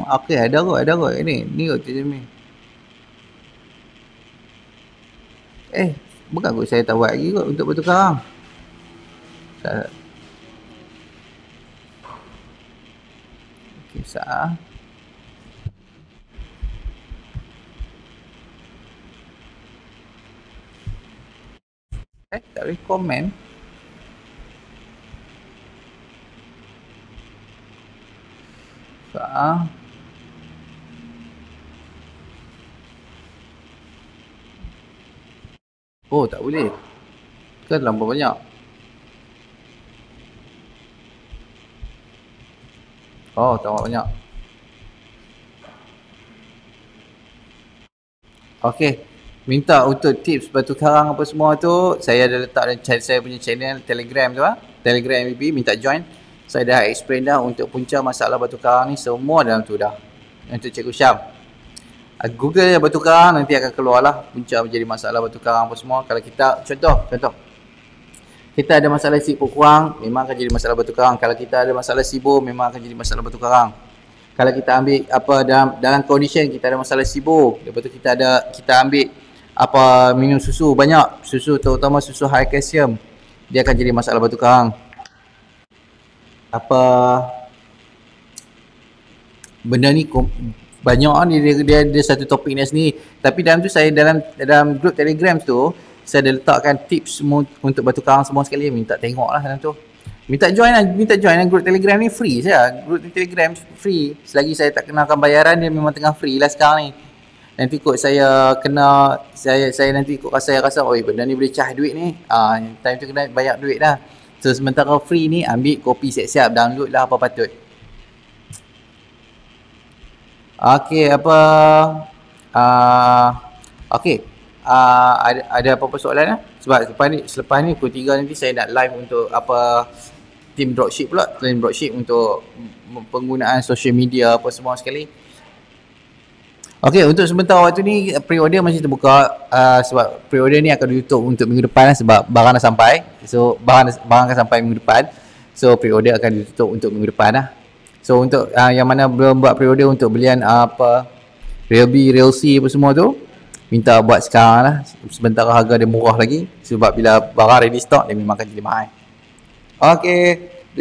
[SPEAKER 1] Okey, ada kot. Ni kot ni. Bukan kot saya tak buat lagi kot untuk batu karang. Okey, sah. Tak boleh komen. Tak boleh. Kan terlampau banyak. Terlampau banyak. Okey. Minta untuk tips batu karang apa semua tu, saya dah letak dalam saya punya channel Telegram tu lah. Telegram MBB, minta join. Saya dah explain dah untuk punca masalah batu karang ni, semua dalam tu dah. Untuk Cikgu Syam. Google je batu karang, nanti akan keluar lah punca menjadi masalah batu karang apa semua. Kalau kita, contoh kita ada masalah siput kurang, memang akan jadi masalah batu karang. Kalau kita ada masalah SIBO, memang akan jadi masalah batu karang. Kalau kita ambil apa dalam condition kita ada masalah SIBO, lepas tu kita ambil apa minum susu banyak, susu terutama susu high calcium, dia akan jadi masalah batu karang. Apa benda ni banyak dia ada satu topik ni sendiri. Tapi dalam tu saya dalam group Telegram tu saya ada letakkan tips semua untuk batu karang semua sekali. Minta tengok lah dalam tu. Minta join lah group Telegram ni free saja. Group Telegram free. Selagi saya tak kenakan bayaran, dia memang tengah free lah sekarang ni. Nanti kot saya kena saya nanti kot saya rasa oi benda ni boleh cah duit ni. Time tu kena bayar duit dah. So sementara free ni ambil kopi siap-siap, download lah apa patut. Okey, apa okey. Ada apa-apa soalan lah? Sebab selepas ni pukul 3 nanti saya nak live untuk apa team dropship pula, team dropship untuk penggunaan social media apa semua sekali. Okey, untuk sebentar waktu ni pre-order masih terbuka, sebab pre-order ni akan ditutup untuk minggu depan lah, sebab barang dah sampai. So barang akan sampai minggu depan. So pre-order akan ditutup untuk minggu depan lah. So untuk yang mana belum buat pre-order untuk belian apa Real B, Real C apa semua tu, minta buat sekarang lah. Sementara harga dia murah lagi, sebab bila barang ready stock dia memang akan jadi mahal. Okey,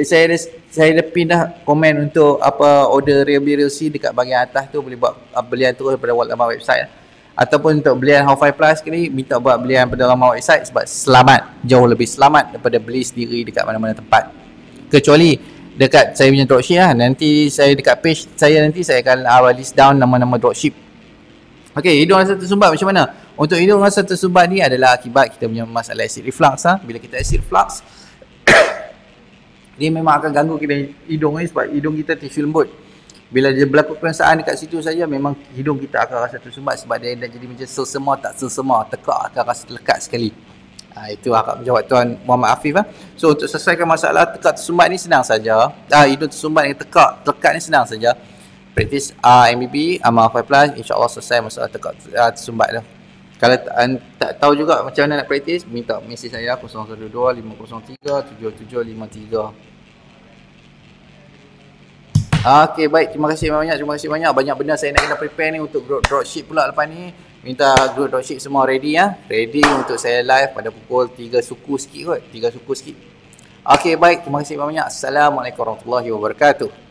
[SPEAKER 1] saya dah pin dah komen untuk apa order Real B, Real C dekat bahagian atas tu. Boleh buat belian terus daripada laman website. Ataupun untuk belian How5 Plus sekali, minta buat belian pada laman website sebab selamat, jauh lebih selamat daripada beli sendiri dekat mana-mana tempat. Kecuali dekat saya punya dropship lah, nanti saya dekat page saya nanti saya akan list down nama-nama dropship. Okey, hidung rasa tersumbat macam mana? Untuk hidung rasa tersumbat ni adalah akibat kita punya masalah acid reflux lah. Bila kita acid reflux dia memang akan ganggu kita hidung ni, sebab hidung kita tisu lembut. Bila dia berlaku perasaan dekat situ saja, memang hidung kita akan rasa tersumbat sebab dia dah jadi macam selsema tak selsema, tekak akan rasa lekat sekali. Itu harap menjawab Tuan Muhammad Afif lah. So untuk selesaikan masalah tekak tersumbat ni senang saja. Hidung tersumbat yang lekat ni senang saja. Praktis MBB, Amal 5 Plus, insyaAllah selesai masalah tekak tersumbat tu. Kalau tak tahu juga macam mana nak praktis, minta mesej saya 012 503 7753. Okey, baik, terima kasih banyak. Banyak benda saya nak kena prepare ni untuk group dropship pula lepas ni. Minta group dropship semua ready ya. Ready untuk saya live pada pukul 3 suku sikit kot. 3 suku sikit. Okey, baik, terima kasih banyak. Assalamualaikum warahmatullahi wabarakatuh.